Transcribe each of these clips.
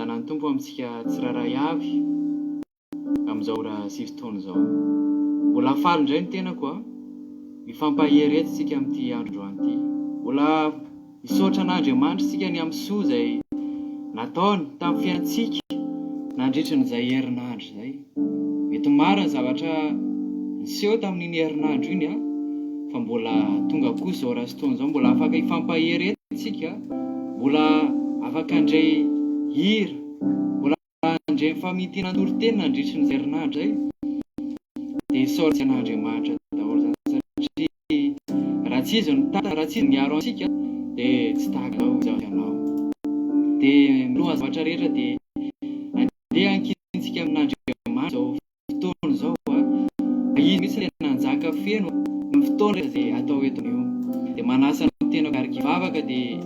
tanàn'ny Tompo amintsika tsirairay avy amin'izao raha sivy taona izao. Mbola faly indray ny tenako a, mifampahery tsika amin'ity andro an'ity. Mbola misaotra an'Andriamanitra isika ny amin'ny soa izay nataony tamin'ny fiainantsika nandritra n'izay herinandro izay. Mety marina zavatra niseho tamin'iny herinandro iny a, fa mbola tonga kosa izao raha sy taona izao mbola afaka hifampahery tsika, mbola afaka handray hira, mbola handray famitihana toro-teny nandritra n'izay herinandro izay. Dia isaotra an'Andriamanitra daholo zany satria raha tsy izy nitantara, raha tsy izy niaro antsika dia tsy tahaka izao ianao. Dia miloha zavatra rehetra dia andeha ankintsika amin'Andriamanitra izao fotoana izao a, izy misy ilay nanjaka feno ny fotoana rehetra izay atao eto io. Dia manasa ny tena arikivavaka dia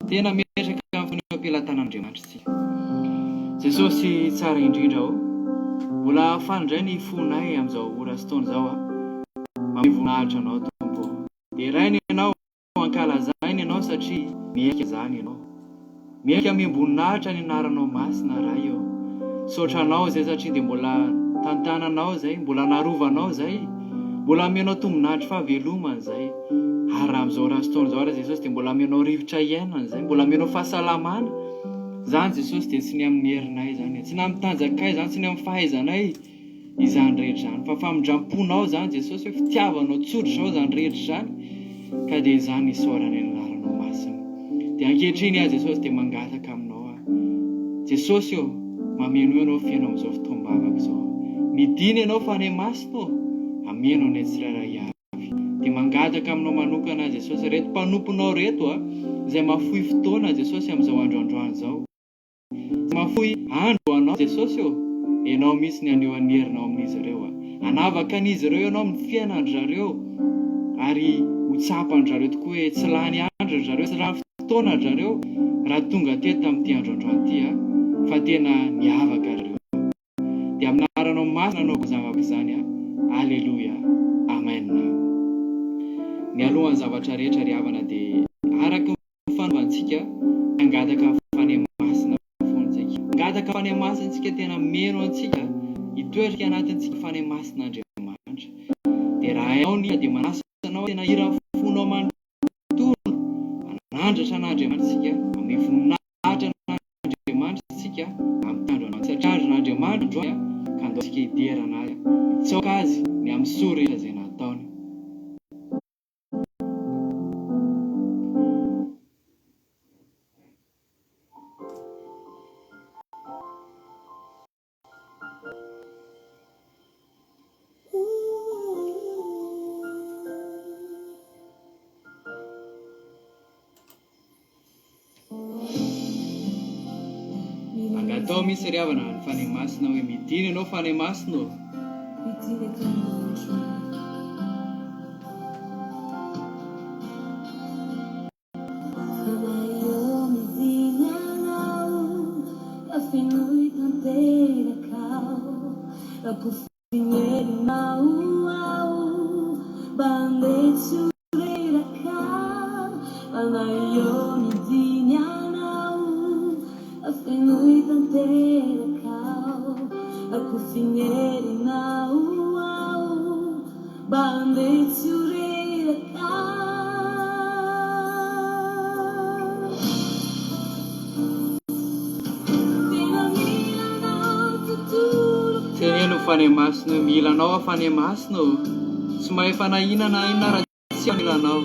tena mipetraka amin'ny fampilatan'Andriamanitra isika. Jesosy tsara indrindra ao, mbola afaly indray ny fonay amin'izao ora sy taona izao a, mamehy voninahitra anao Tompo. Dia rainy ianao, ankalazainy ianao satria mihaika izany ianao. Mihaika miamboninahitra ny anaranao masina raha io. Saotra anao izay satria dia mbola tantananao izay, mbola narovanao izay, mbola amenao tombonandry fahavelomana izay. Ary raha amin'izao raha sy taona izao raha Jesosy dia mbola amenao rivotra iainana izay, mbola amenao fahasalamana. Zany Jesosy dia tsy ny amin'ny herinay zany, tsy ny amin'ny tanjakay zany, tsy ny amin'ny fahaizanay izany rehetra zany, fa famindramponao zany Jesosy, hoe fitiavanao tsotra izao zany rehetra zany, ka dia izany isaorany anaranao masina. Dia ankehitriny aho Jesosy dia mangataka aminao a. Jesosy io, mameno ianao fiainao amin'izao fotoam-bavaka izao. Midina ianao fa any masina ameno ny tsirairay avy. Dia mangataka aminao manokana Jesosy, reto mpanomponao reto a, izay mafoy fotoana Jesosy amin'izao androandroany izao. Mafoy andro anao Jesosy io, ianao misy ny aneho ny herinao amin'izy ireo a. Anavaka an'izy ireo ianao amin'ny fiainandry zareo, ary ho tsapandry zareo tokoa hoe tsy lany andro zareo, tsy lany fotoana zareo raha tonga teto amin'ity androandroany ity a, fa tena niavaka zareo. Dia amin'ny anaranao masina anao zavaka izany a. Aleluia. Amen. Mialohan'ny zavatra rehetra ry havana dia araka ny fanaovantsika angataka fanahy masina fontsika. Angataka fanahy masina antsika tena meno antsika hitoerika anatintsika fanahy masina Andriamanitra. Dia raha ianao ny dia manasa anao tena hira fonao manontolo, manandratra an'Andriamanitra isika, amin'ny voninahitra an'Andriamanitra isika amin'ny tandroana. Satria andron'Andriamanitra ka andao isika hiderana azy, hitsaoka azy ny amin'ny soa rehetra izay nataony. Angatao misy ry havana ny fanahy masina hoe midina ianao fanahy masina o. Teneno fanahy masina, milanao fanahy masina o. Tsy mahay fanahinana inona raha tsy milanao.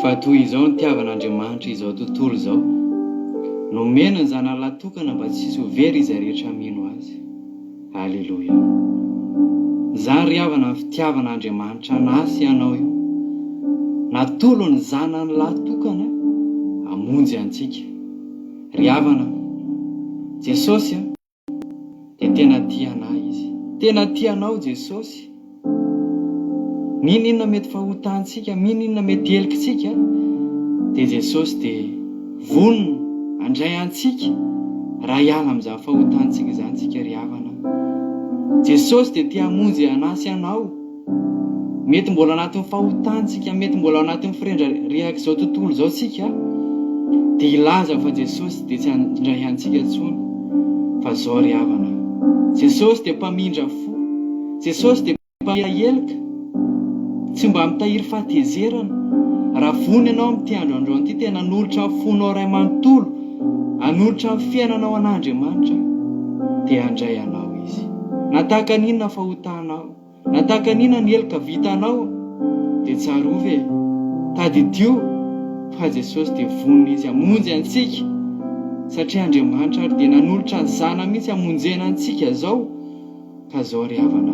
Fa toy izao ny tiavan'Andriamanitra izao tontolo izao, nomena ny zanany latokana mba tsy hisy ho very izay rehetra mino azy. Haleloia. Izany ry havana ny fitiavan'Andriamanitra anasy ianao io. Natolo ny zanany latokana hamonjy antsika. Ry havana, Jesosy dia tena tianao izy. Tena tianao Jesosy. Mininona mety fahotantsika, mininona mety helikitsika, dia Jesosy dia vonona andray antsika raha hiala amin'izany fahotantsika izany tsika ry havana. Jesosy dia tia hamonjy anasy anao. Mety mbola anatin'ny fahotantsika, mety mbola anatin'ny firendririaka izao tontolo izao tsika, dia ilaza fa Jesosy dia tsy handray antsika intsony. Fa izao ry havana, Jesosy dia mpamindra fo, Jesosy dia mpamindra helika, tsy mba mitahiry fahatezerana. Raha vony ianao amin'ity andro ity tena hanolotra ny fonao ray manontolo, hanolotra ny fiainanao an'Andriamanitra, dia handray anao izy. Nataka n'inona fahotanao, nataka n'inona ny helika vitanao, dia tsarovy tadidio fa Jesosy dia vonona izy hamonjy antsika, satria Andriamanitra ary dia nanolotra ny zanany mihitsy hamonjena antsika zao. Ka zao ry havana,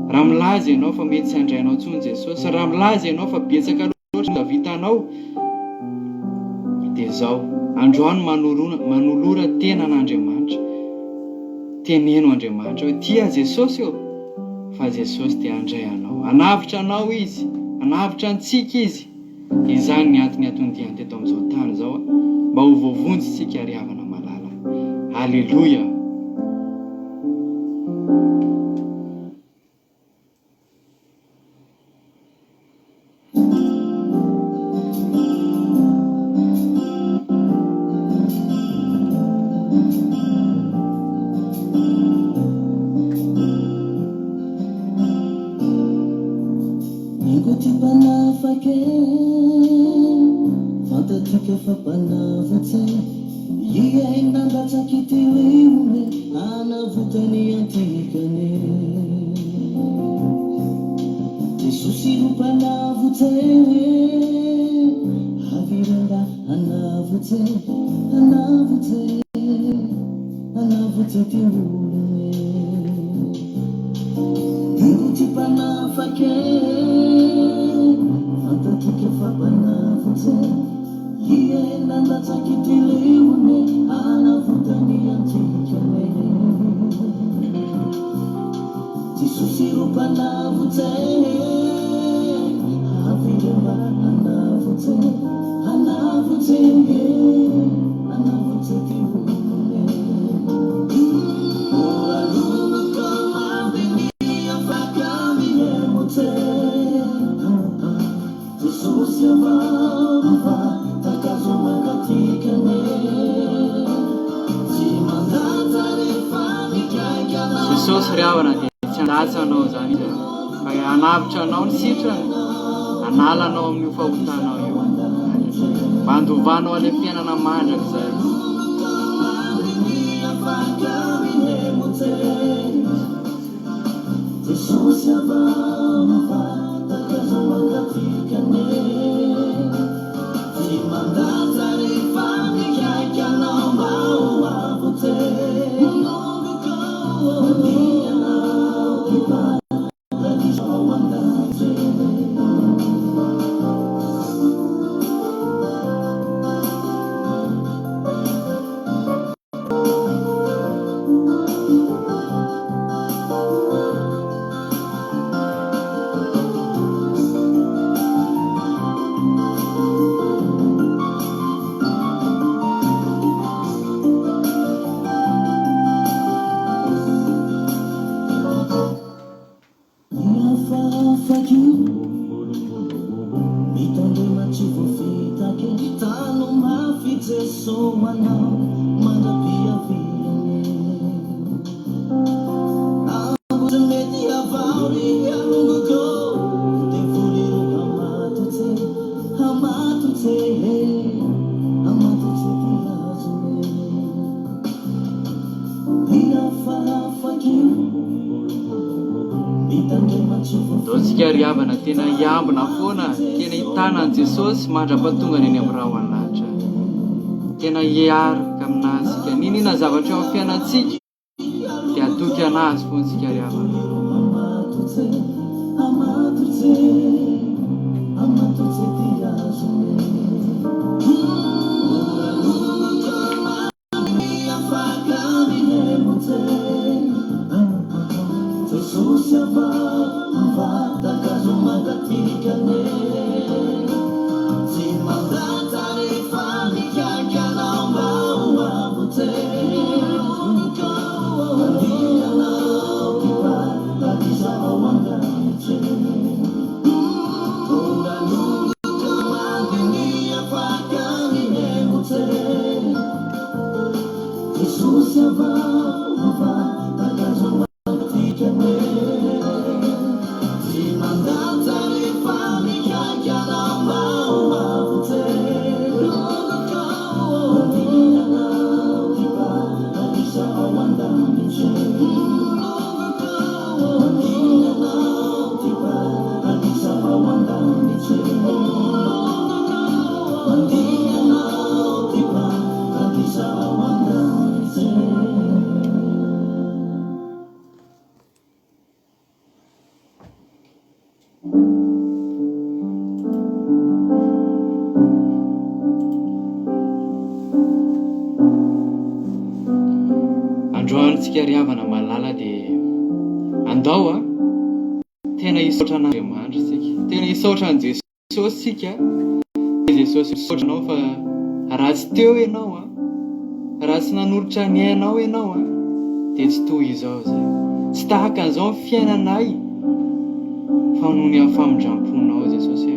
raha milaza ianao fa mety tsy handrainao intsony Jesosy, raha milaza ianao fa betsaka loatra vitanao, dia zao androany manolora tena an'Andriamanitra. Teneno Andriamanitra hoe tia Jesosy eo, fa Jesosy dia handray anao, hanavitra anao izy, hanavitra antsika izy. Izany ny antony atondiany teto amin'izao tany izao, mba ho voavonjy isika ry havana malala. Haleloia. Fantatika fa panavotsy ia nandatsaka ity lione anavotany antikane Jesosy ro panavotsy aviranga anavotsy ty olone iro ty panafake fantatika fa panavotsy ia nandatsaka ity lione anavotany antikane Jesosy ro panavotsy aviranga anavotsy ty olone ora lungo aveni afakami emote Jesosy va takazo makatikane Jesosy ry havana dia tsy andatsy anao zany izy fa anavitra anao ny sitrany, analanao amin'ny fahotanao io, mba handovanao any fiainana mandraka zay. Jesosy avavaka mangatikane, tsy mandaja rehefa mikaiky anao mba ho avote. Mandianao kiparadisao andaje. Tsika ry havana tena hiambina foana, tena hitana an Jesosy mandra-patongany eny amin'ny raha ho an'lahatra, tena hiaraka aminazy. Ninona zavatra eo amin'ny fiainantsika dia atoky anazy foana tsika ry havana. Androantsika ry havana malala dia andao tena hisaotra an'Andriamanitra sika, tena hisaotra an Jesosy sika. Jesosy misaotra anao fa raha tsy teo ianao raha tsy nanolotra ny ainao ianao dia tsy toy izao zay, tsy tahaka an'izao ny fiainanay fa noho ny amin'ny famindramponao Jesosy.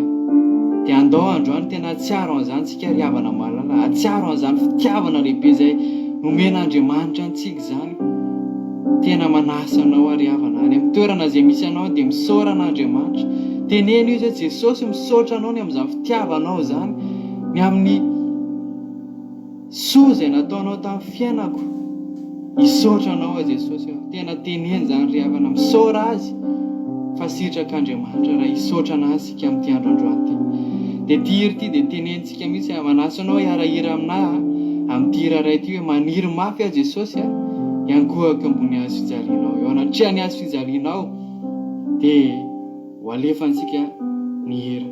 Dia andao androany tena atsiaro an'izany tsika ry havana malala, atsiaro an'izany fitiavana lehibe zay nomen'Andriamanitra antsika zany. Tena manasa anao ry havana, any amin'ny toerana izay misy anao dia misaora an'Andriamanitra. Teneno izy hoe Jesosy misaotra anao ny amin'izany fitiavanao zany, ny amin'ny soa izay nataonao tamin'ny fiainako. Hisaotra anao Jesosy, tena teneny zany ry havana, misaora azy fa sitrak'Andriamanitra raha hisaotra anazy sika amin'ity andro androany ity. Dia ity hira ity dia tenentsika mihitsy manasa anao hiarahira aminahy amin'ity hira iray ity hoe maniry mafy Jesosy iankohako ambony hazo fijalianao, eo anatrehany hazo fijalianao dia ho alefansika ny hira.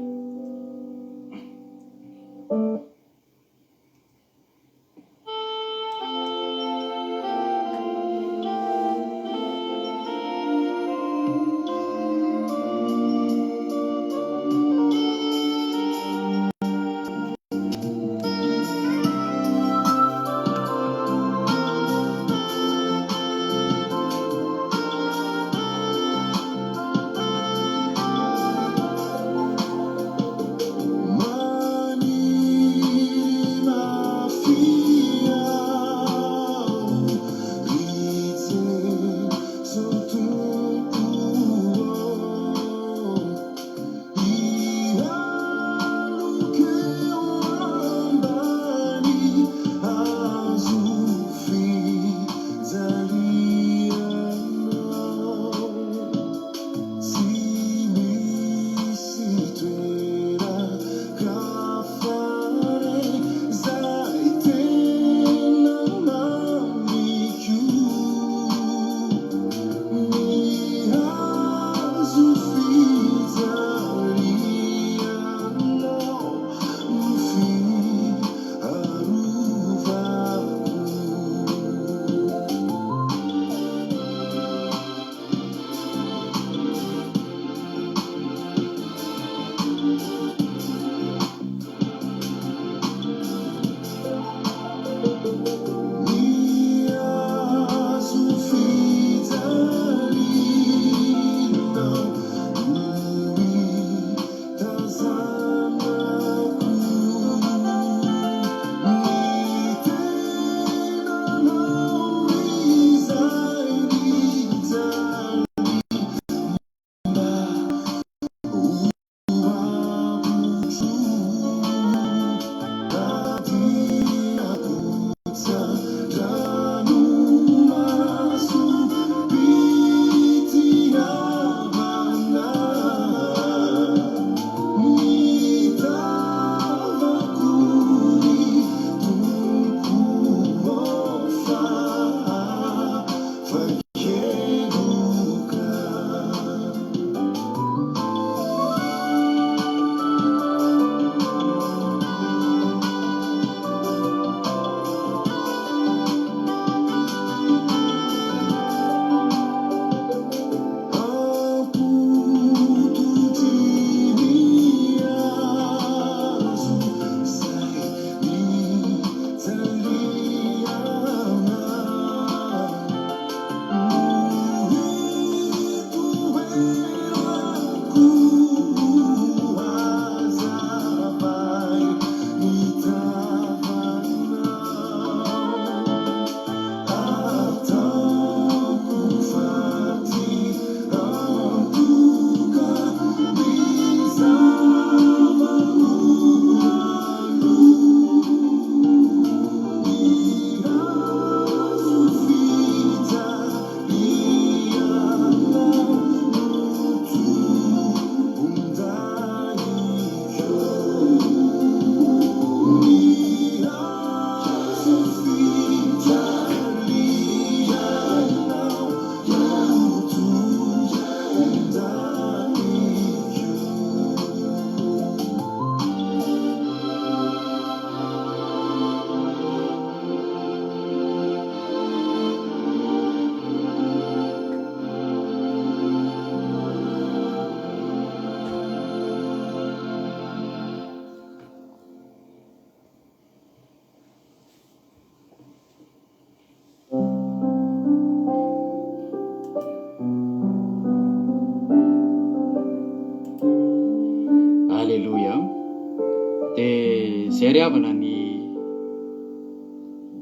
hariavana ny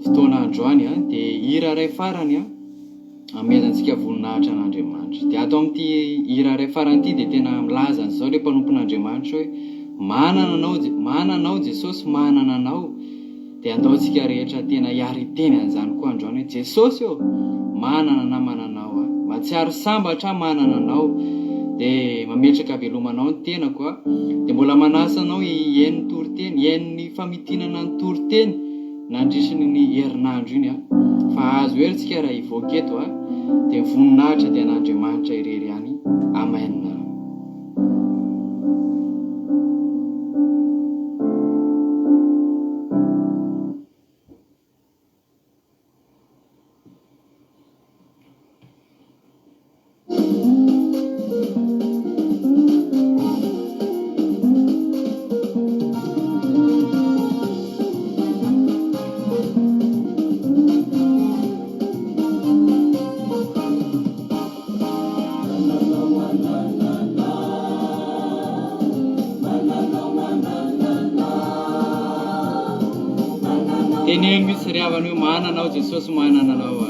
fotoana androany dia hira ray farany amezantsika voninahitra an'Andriamanitra. Dia atao amin'ity hira ray farany ity dia tena milaza an'izao ilay mpanompon'Andriamanitra hoe manana anao Jesosy, manana anao. Dia ataontsika rehetra tena hiary teny an'izany koa androany hoe Jesosy manana namana anao, matsiaro sambatra manana anao. Dia mametraka velomanao ny tenako dia mbola manasa anao hihaino ny toriteny, hihaino ny famitinana ny toriteny nandrisiny ny herinandro iny fa azo herytsika raha hivoaka eto dia voninahitra dia an'Andriamanitra irery ihany. Amen. Teneno misy riavana hoe manana anao Jesosy, manana anao.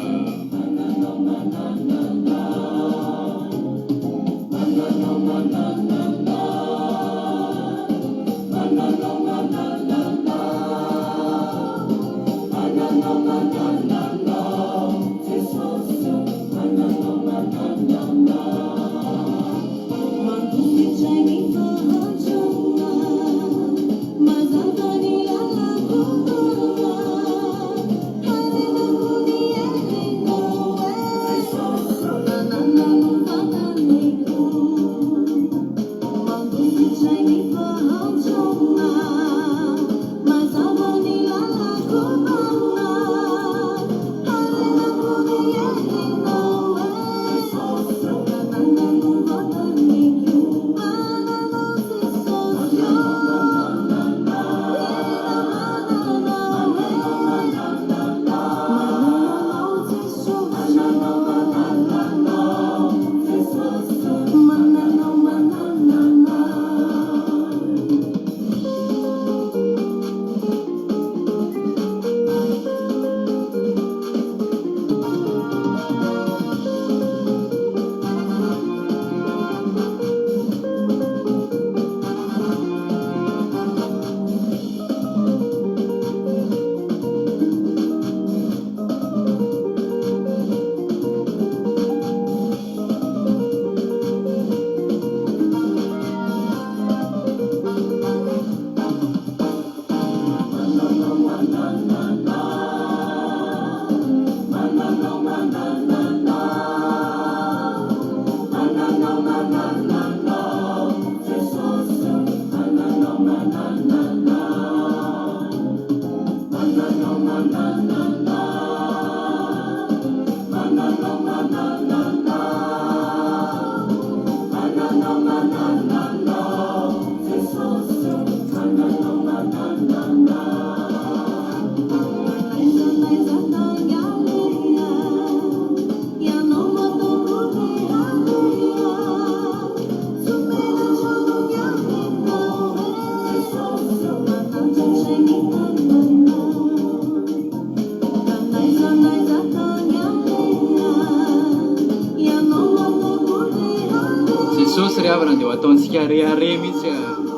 Jesosy riavana dia ataontsika rehare mihitsy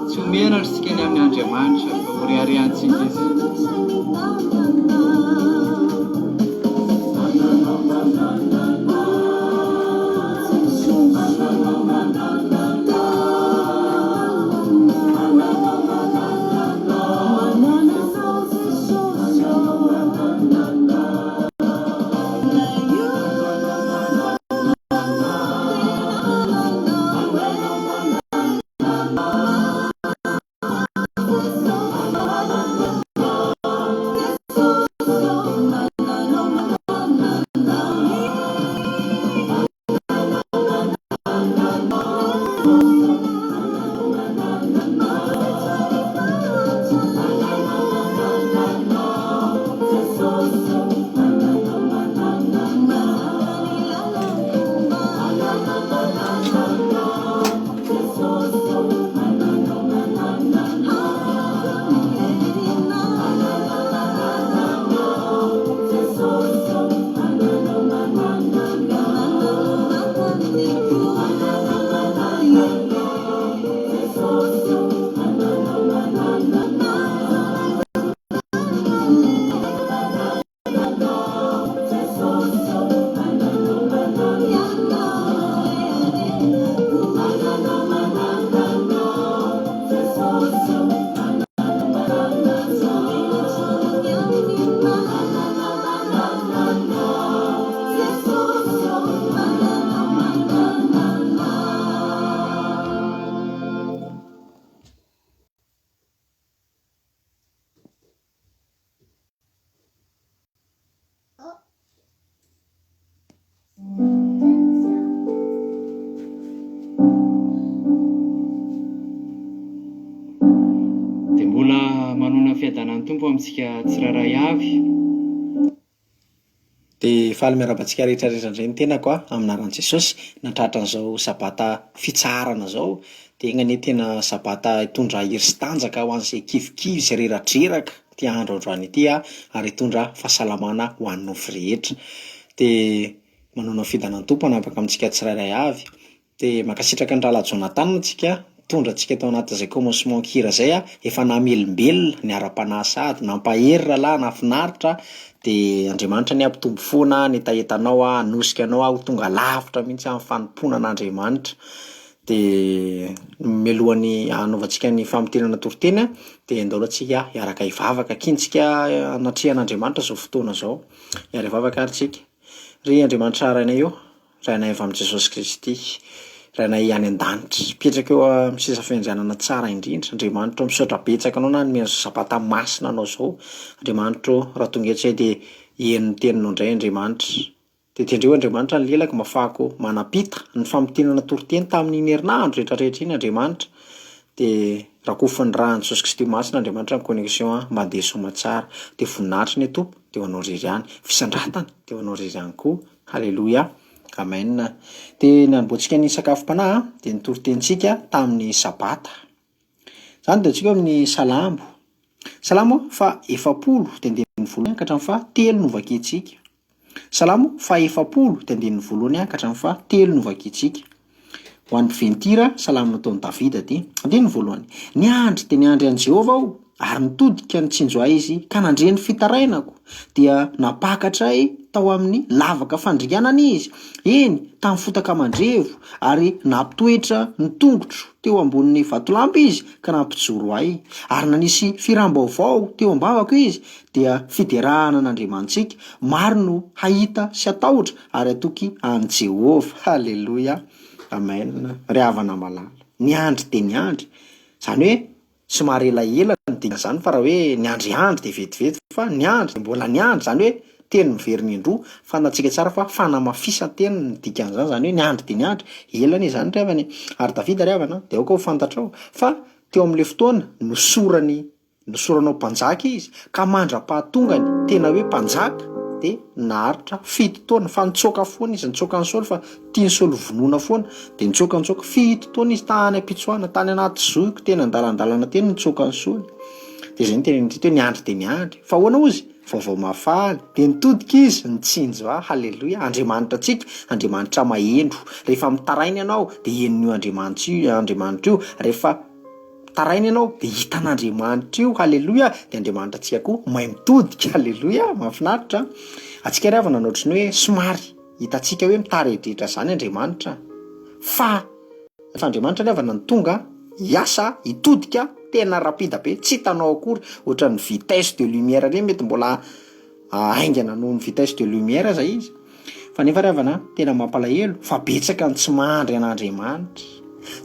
tsy homenatra tsika ny amin'ny Andriamanitra fa ho reharehantsika izy. Tompo amintsika tsiraray avy. Dia faly miarabantsika rehetrarehetra indray ny tenako aminaran'i Jesosy natratra an'izao sabata fitsarana zao. Dia iny tena sabata hitondra hery sy tanjaka ho an'izay kivikivy sy reradreraka ty andro androany ity ary hitondra fahasalamana ho an'ny nofo rehetra. Dia manao fidanan'ny tompo hanapaka amintsika tsirairay avy. Dia makasitraka ny rahalahy Jonathan antsika tondra antsika tao anatin'izay commencement hira zay efa namelombelona ny ara-panasady nampahery rahalahy nafinaritra. Dia Andriamanitra ny ampitombo foana ny etaetanao anosika anao ho tonga lavitra mihitsy amin'ny fanompoana an'Andriamanitra. Dia mialohan'ny hanaovantsika ny famitenana toriteny dia andao antsika hiaraka hivavaka kintsika anatrihan'Andriamanitra zao fotoana zao. Hiara hivavaka ary tsika. Ry Andriamanitra rainay eo, rainay avy amin'i Jesosy Kristy, rainay any an-danitra, petraka eo amin'ny seza fiandrianana tsara indrindra. Andriamanitra misaotra betsaka anao na nomena sabata masina anao zao. Andriamanitra raha tonga eto izay dia henon'ny teninao indray Andriamanitra. Dia tendreo Andriamanitra ny lelaka mafako manapita ny famitenana toriteny tamin'iny herinandro rehetrarehetra iny Andriamanitra. Dia rakofan'ny rahan'i Jesosy Kristy masina Andriamanitra amin'ny connexion mandeha somatsara. Dia voninahitra ny tompo dia ho anao irery ihany, fisandratana dia ho anao irery ihany koa. Halleloia. Amen. Dia nanomboantsika ny sakafom-panahy dia nitoritensika tamin'ny sabata. Zany dia antsika amin'ny salamo. Salamo fa efapolo dia andinin'ny voalohany ka hatramin'ny fa telo no vakiantsika. Salamo fa efapolo dia andinin'ny voalohany ka hatramin'ny fa telo no vakiantsika. Ho an'ny mpiventy salamo nataon'i Davida ty. Andinin'ny voalohany. Niandry dia niandry an'i Jehovah aho ary nitodika nitsinjo ahy izy ka nandre ny fitarainako. Dia napakatra ahy tao amin'ny lavaka fandrianana izy. Eny tamin'ny fotaka mandrevo ary nampitoetra ny tongotro teo ambonin'ny vatolampy izy ka nampijoro ahy. Ary nanisy firam-baovao teo am-bavako izy dia fiderahana an'Andriamantsika. Maro no hahita sy atahotra ary atoky an'i Jehovah. Halleloia. Amen. Ry havana malala. Niandry dia niandry. Zany hoe somary elaela ny dika zany fa raha hoe niandryandry dia vetivety fa niandry mbola niandry zany hoe teny miveriny indroa fantatsika tsara fa fanamafisanteny ny dikan'izany zany hoe niandry dia niandry elany izany ry havana. Ary Davida ry havana dia aoka ho fantatrao fa teo amin'ilay fotoana nosoranao mpanjaka izy ka mandra-pahatongany tena hoe mpanjaka dia naharitra 7 taona fa nitsoaka foana izy nitsoaka ny Saoly fa tia ny Saoly vonoina foana dia nitsoaka 7 taona izy tany am-pitsoana tany anaty zoky tena andalandalana teny nitsoaka ny Saoly. Dia zay ny tena hoe niandry dia niandry fa ahoana ozy vaovao mafaly dia nitodika izy nitsinjo ahy. Halleloia. Andriamanitra antsika Andriamanitra mahendro. Rehefa mitaraina ianao dia henon'io Andriamanitra io. Rehefa taraina ianao dia hitan'Andriamanitra io. Halleloia. Dia Andriamanitra antsika koa mahay mitodika. Halleloia. Mahafinaritra. Atsika ry havana ohatran'ny hoe somary hitantsika hoe mitarehdrehitra zany Andriamanitra fa Andriamanitra ry havana ny tonga hiasa hitodika tena rapida be tsy hitanao akory ohatran'ny vitesse de lumière ireny mety mbola aingana noho ny vitesse de lumière zay izy. Fa nefa ry havana tena mampalahelo fa betsaka ny tsy mahandry an'Andriamanitra.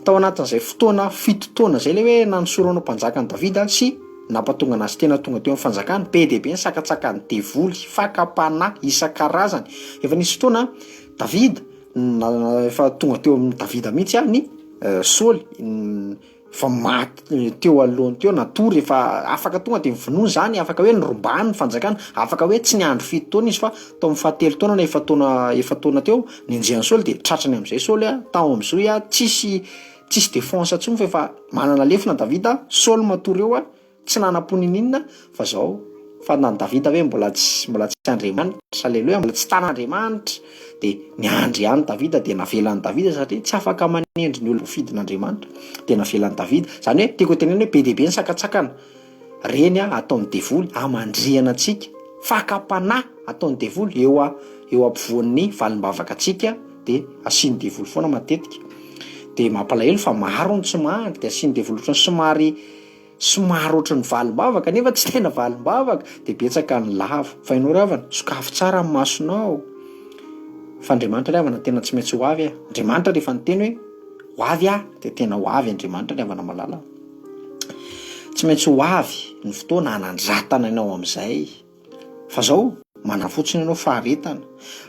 Tao anatin'izay fotoana 7 taona zay le hoe nanosoranao mpanjaka ny Davida sy nampatonga anazy tena tonga teo amin'ny fanjakana be dia be ny sakatsakan'ny devoly fakapana isan-karazany. Efa nisy fotoana Davida efa tonga teo amin'ny Davida mihitsy ny Saoly fa maty teo alohany teo natory efa afaka tonga dia mivinoa zany afaka hoe nirombany ny fanjakana afaka hoe tsy niandry 7 taona izy fa tao amin'ny fahatelo taona na efa taona teo nienjehan'ny Saoly dia tratrany amin'izay Saoly tao amin'izao tsisy défense intsony fa efa manana lefina Davida. Saoly matory eo tsy nanam-ponininina fa zao fa na Davida hoe mbola tsy Andriamanitra. Halleloia. Mbola tsy tan'Andriamanitra dia niandry ihany Davida dia navelan'ny Davida satria tsy afaka manendry ny olom-pidin'Andriamanitra dia navelan'ny Davida. Zany hoe tiako tenena hoe be dia be ny sakatsakana reny ataon'ny devoly amandriana antsika fakapana ataon'ny devoly eo ampovoan'ny valim-bavaka antsika dia asian'ny devoly foana matetika. Dia mampalahelo fa maro ny tsy mahandry dia asian'ny devoly ohatran'ny somary ohatran'ny valim-bavaka nefa tsy tena valim-bavaka dia betsaka ny lavo. Fa ianao ry havana sokafo tsara amin'ny masonao fa Andriamanitra ry havana tena tsy maintsy ho avy. Andriamanitra rehefa niteny hoe ho avy dia tena ho avy Andriamanitra ry havana malala. Tsy maintsy ho avy ny fotoana hanandratana ianao amin'izay fa zao manafotsiny ianao faharetana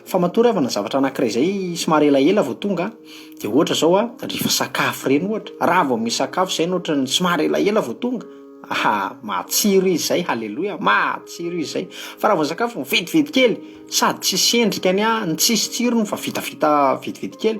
fa matory havana zavatra anankiray zay somary elaela vao tonga dia ohatra zao rehefa sakafo ireny ohatra raha vao misy sakafo izay ohatra ny somary elaela vao tonga Matsiro izy zay, halleloia, matsiro izy zay. Fa raha vao sakafo mividividy kely sady tsisy endrikany ny tsisy tsirony fa vitavita vidividy kely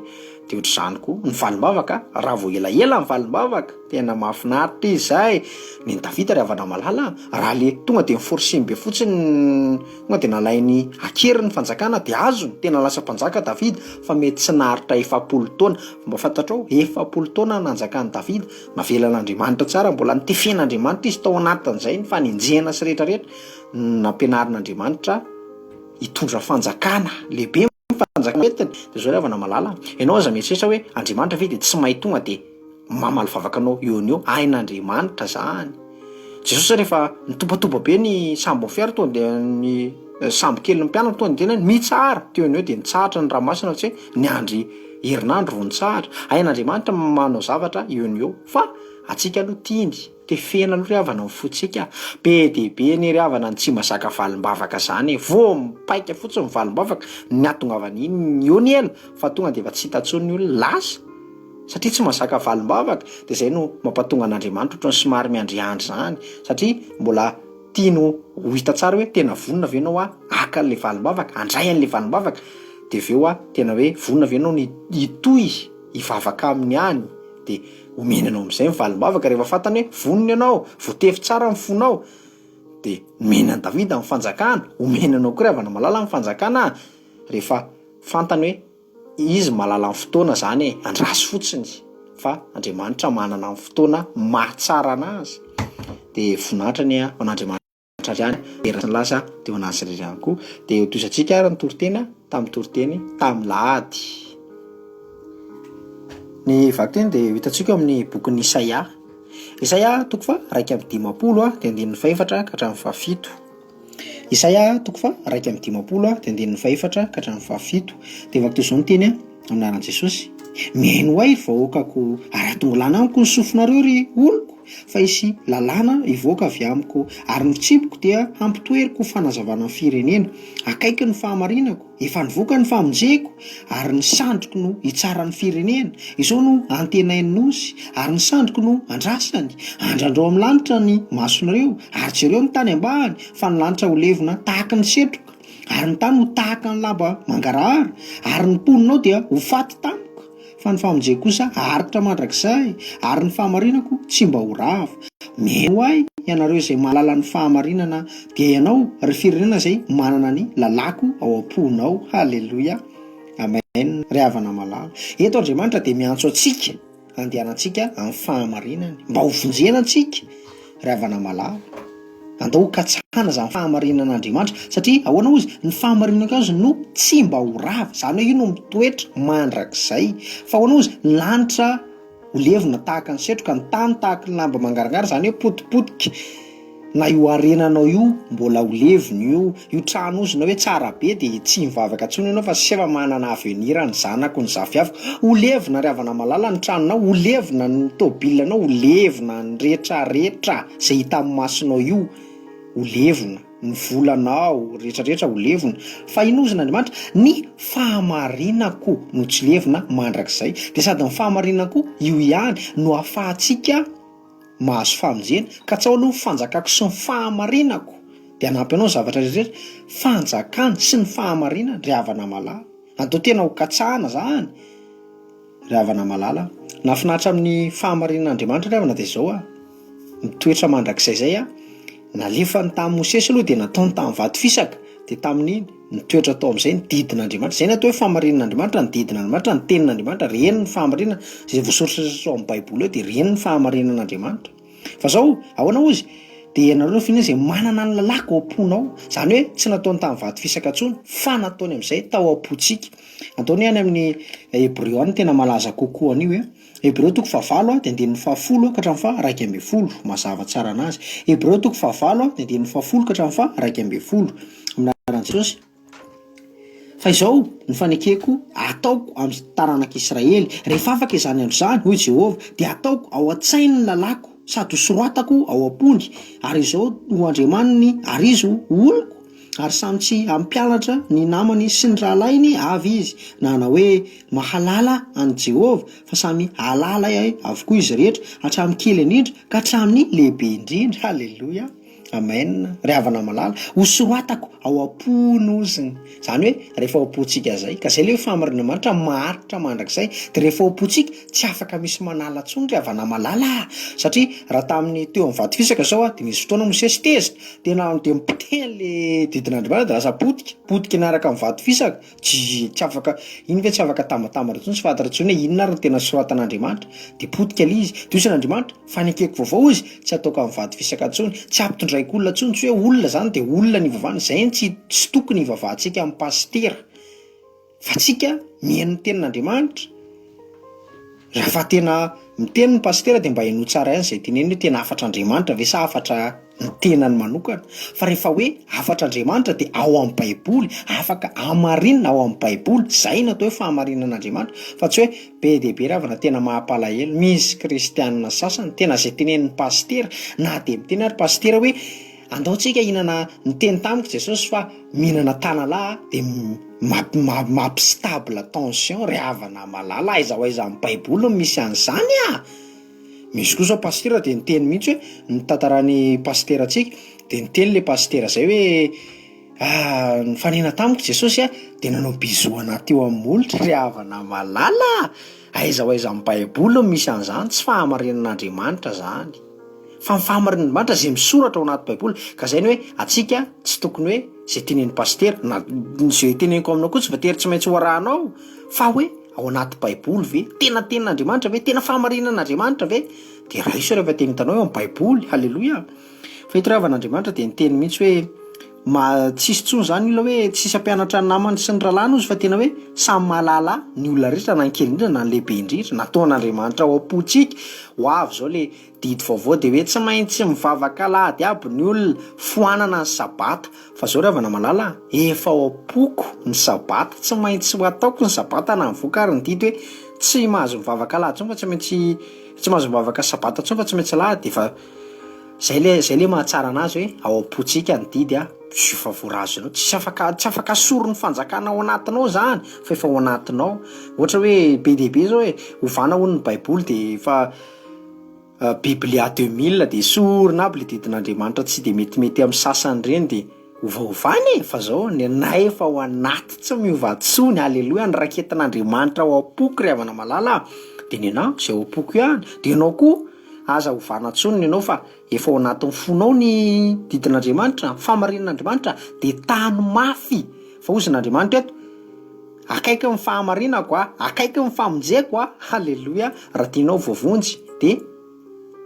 de ohatr'izany koa ny valim-bavaka. Raha vao elaela ny valim-bavaka tena mahafinaritra izy zay. Ny Davida ry havana malala, raha le tonga de miforceny be fotsiny tonga de nalainy akeriny fanjakana de azony, tena lasa mpanjaka Davida. Fa mety tsy naharitra 7 taona. Mba fantatrao 7 taona nanjakan'i Davida. Navelan'Andriamanitra tsara, mbola nitefen'Andriamanitra izy tao anatin'izay ny fanenjehana sy rehetrarehetra. Nampianarin'Andriamanitra hitondra fanjakana lehibe fanjakana entiny. De zao ry havana malala, ianao aza mieritreritra hoe Andriamanitra ve de tsy mahay tonga de mamaly vavakanao eo ny eo? Ain'Andriamanitra zany. Jesosy rehefa nitobatoba be ny sambo fiara tonga de ny sambo kely ny mpianatra tonga de tena mitsara teo ny eo de nitsahatra ny ranomasina tsy hoe ny andry herinandro vao nitsahatra. Ain'Andriamanitra manao zavatra eo ny eo. Fa atsika aloha tiany tefena aloha ry havana mifotsika. Be de be ny ry havana ny tsy mahazaka valim-bavaka zany. Vao mipaika fotsiny ny valim-bavaka ny ahatongavany iny eo ny ela fa tonga de efa tsy hita tsony ny olona lasa satria tsy mahazaka valim-bavaka. De zay no mampatonga an'Andriamanitra ohatrany somary miandriandry zany satria mbola tiano ho hita tsara hoe tena vonona ve ianao aka an'le valim-bavaka, andray an'le valim-bavaka. De aveo tena hoe vonona ve ianao ny hitohy hivavaka aminy any de omenanao am'izay ny valim-bavaka. Rehefa fantany hoe vonona ianao, voatefy tsara ny fonao de menan'i Davida ny fanjakana, omenanao koa ry havana malala ny fanjakana. Rehefa fantany hoe izy malala ny fotoana zany andrasy fotsiny fa Andriamanitra manana ny fotoana mahatsara anazy. De vonahitrany an'Andriamanitra ihany erasy ny lasa teo anazy ihany koa. De toizantsika ary ny toriteny tamin'ny toriteny tamin'ny lahady. Ny vaky teny de hitantsika amin'ny bokin'ny Isaia. Isaia toko fa 1:10 de 4 ka hatramin'ny 7. Isaia toko fa 1:10 de 4 ka hatramin'ny 7. De vaky toy izao ny teny amin'ny anaran'i Jesosy: mihaino ahy vahoakako ary atongolana amiko ny sofinareo ry oloko, fa isy lalàna ivoaka avy amiko ary ny fitsipiko dia hampitoeriko fanazavana ny firenena. Akaiky ny fahamarinako, efa nivoaka ny famonjeko ary ny sandriko no hitsara ny firenena. Izao no antenainy nosy ary ny sandriko no andrasany. Andrandrao amin'ny lanitra ny masonareo ary jereo ny tany ambany, fa ny lanitra ho levona tahaka ny setroka ary ny tany ho tahaka ny lamba mangarahara ary ny mponinao dia ho faty tampoka. Fa ny famonjeko kosa aritra mandrakizay ary ny fahamarinako tsy mba ho rava. Mihaino ahy ianareo izay mahalala ny fahamarinana, dia ianao ry firenena izay manana ny lalako ao am-ponao. Halleloia, amen. Ry havana malala, eto Andriamanitra dia miantso antsika andehanantsika amin'ny fahamarinany mba ho vonjena antsika. Ry havana malala, andao katsahana zany fahamarinan'Andriamanitra satria ahoana ozy ny fahamarinana azy no tsy mba ho rava. Zany hoe io no mitoetra mandrakizay. Fa ahoana ozy ny lanitra ho levona tahaka ny setroka, ny tany tahaka ny lamba mangarangara, zany hoe potipotika. Na io arenanao io mbola ho levona io trano ozy na hoe tsara be de tsy mivavaka tsony ianao fa sy efa manana avenir ny zanako ny zafiafiko. Ho levona ry havana malala ny tranonao, ho levona ny tobilanao, ho levona ny rehetrarehetra zay hita amin'ny masonao io, ho levona ny volanao rehetrarehetra, ho levona. Fa ino ozy n'Andriamanitra? Ny fahamarinako no tsy levona mandrakizay. De sady ny fahamarinako io ihany no ahafahantsika mahazo famonjena. Ka tsao aloha fanjakako sy ny fahamarinako de hanampy anao zavatra rehetrarehetra. Fanjakana sy ny fahamarinana ry havana malala, andao tena ho katsahana zany. Ry havana malala, nafinahitra amin'ny fahamarinan'Andriamanitra ry havana de zao mitoetra mandrakizay zay nalefany tamin'ny Mosesy aloha de nataony tamin'ny vato fisaka. De tamin'iny nitoetra tao amin'izay ny didin'Andriamanitra. Zay ny atao hoe fahamarinan'Andriamanitra, ny didin'Andriamanitra, ny tenin'Andriamanitra, reny ny fahamarinana. Zay voasoratra ao amin'ny Baiboly eo de reny ny fahamarinan'Andriamanitra. Fa zao ahoana ozy? De ianareo firenena izay manana ny lalako ao am-ponao. Zany hoe tsy nataony tamin'ny vato fisaka intsony fa nataony amin'izay tao am-pontsika. Ataony any amin'ny Hebreo any tena malaza kokoa an'io Hebreo toko 9 de 10 ka hatramin'ny 12 mazava tsara anazy. Hebreo toko 9 de 10 ka hatramin'ny 12 amin'ny anaran'i Jesosy. Fa izao ny fanekeko ataoko amin'ny taranak'Israely rehefa afaka izany andro zany, hoy Jehovah, de ataoko ao an-tsainy ny lalako sady soratako ao am-pony, ary izao ho andriamaniny ary izy ho oloko. ary samy tsy ampianatra ny namany sy ny rahalainy avy izy na hoe mahalala any Jehovah fa samy halala avokoa izy rehetra hatramin'ny kely indrindra ka hatramin'ny lehibe indrindra. Halleloia, amen. Ry havana malala, hosoratako ao am-pon'oziny, zany hoe rehefa ao am-pontsika zay ka zay le famarin'Andriamanitra maharitra mandrakizay, de rehefa ao am-pontsika tsy afaka misy manala tsony ry havana malala, satria raha tamin'ny teo amin'ny vady fisaka zao de misy fotoana Mosesy tezitra tena de mipoteny le didin'Andriamanitra de lasa potika niaraka amin'ny vady fisaka, tsy afaka iny ve tsy afaka tambatambatra tsony, tsy fantatra tsony hoe inona ary no tena soratan'Andriamanitra, de potika le izy. De hosan'Andriamanitra fanekeko vaovao izy, tsy ataoko amin'ny vady fisaka tsony, tsy ampitondraiko olona tsony, tsy hoe olona zany de olona ny ivavahana, zay tsy tokony ivavahantsika amin'ny pastera, fa tsika mihaino ny tenin'Andriamanitra. Raha tena miteny ny pastera de mba haino tsara ihany zay teneny hoe tena afatr'Andriamanitra ve sa afatra ny tenany manokana, fa rehefa hoe afatr'Andriamanitra de ao amin'ny Baiboly, afaka hamarinina ao amin'ny Baiboly, zay natao hoe fahamarinan'Andriamanitra, fa tsy hoe be de be ravana tena mahampalahelo. Misy kristianina sasany tena zay tenenin'ny pastera na de miteny ary pastera hoe andaotsika hihinana ny teny tamiko Jesosy fa mihinana tanalahy de mampistable tension. Ry havana malala, aiza ho aiza amin'ny Baiboly misy an'izany a. Misy koa zao pastera de niteny mihitsy hoe ny tantarany pastera antsika de niteny le pastera zay hoe ny fanena tamiko Jesosy de nanao bizoana teo amin'ny molotra. Ry havana malala, aiza ho aiza amin'ny Baiboly misy an'izany, tsy fahamarinan'Andriamanitra zany, fa ny fahamarinan'Andriamanitra zay misoratra ao anaty Baiboly. Ka zay ny hoe atsika tsy tokony hoe zay tenen'ny pastera na zay teneniko aminao koa tsy voatery tsy maintsy ho arahanao, fa hoe ao anaty Baiboly ve tena tenin'Andriamanitra ve, tena fahamarinan'Andriamanitra ve, de raha iso rehefa teny hitanao eo amin'ny Baiboly. Halleloia. Fa ito ravan'Andriamanitra de niteny mihitsy hoe tsisy tsony zany olona hoe tsisy ampianatra ny namany sy ny rahalainy ozy, fa tena hoe samy mahalala ny olona rehetra na ny kely indrindra na ny lehibe indrindra. Nataon'Andriamanitra ao am-pontsika ho avy zao le didy vaovao de hoe tsy maintsy mivavaka alahady aby ny olona, foanana ny sabata. Fa zao ry havana malala, efa ao am-poko ny sabata, tsy maintsy ho ataoko ny sabata na mivoaka ary ny didy hoe tsy mahazo mivavaka alahady tsony fa tsy mahazo mivavaka sabata tsony fa tsy maintsy alahady. Efa zay le mahatsara anazy hoe ao am-pontsika ny didy sy fa voarazonao, tsy afaka soro ny fanjakana ao anatinao zany, fa efa ao anatinao. Ohatra hoe be de be zao hoe ovana ho ny Baiboly de efa Biblia 2000 de sorona aby le didin'Andriamanitra, tsy de metimety amin'ny sasany reny de ovaovany fa zao ny anay efa ao anaty, tsy miova tsony. Halleloia. Ny raketin'Andriamanitra ao am-poko ry havana malala, de ny anao zay ao am-poko ihany, de anao koa aza ovana tsony ny anao fa efa ao anatin'ny fonao ny didin'Andriamanitra, fahamarinan'Andriamanitra de tany mafy. Fa ozy n'Andriamanitra eto akaiky ny fahamarinako akaiky ny famonjeko halleloia. Raha tianao vovonjy de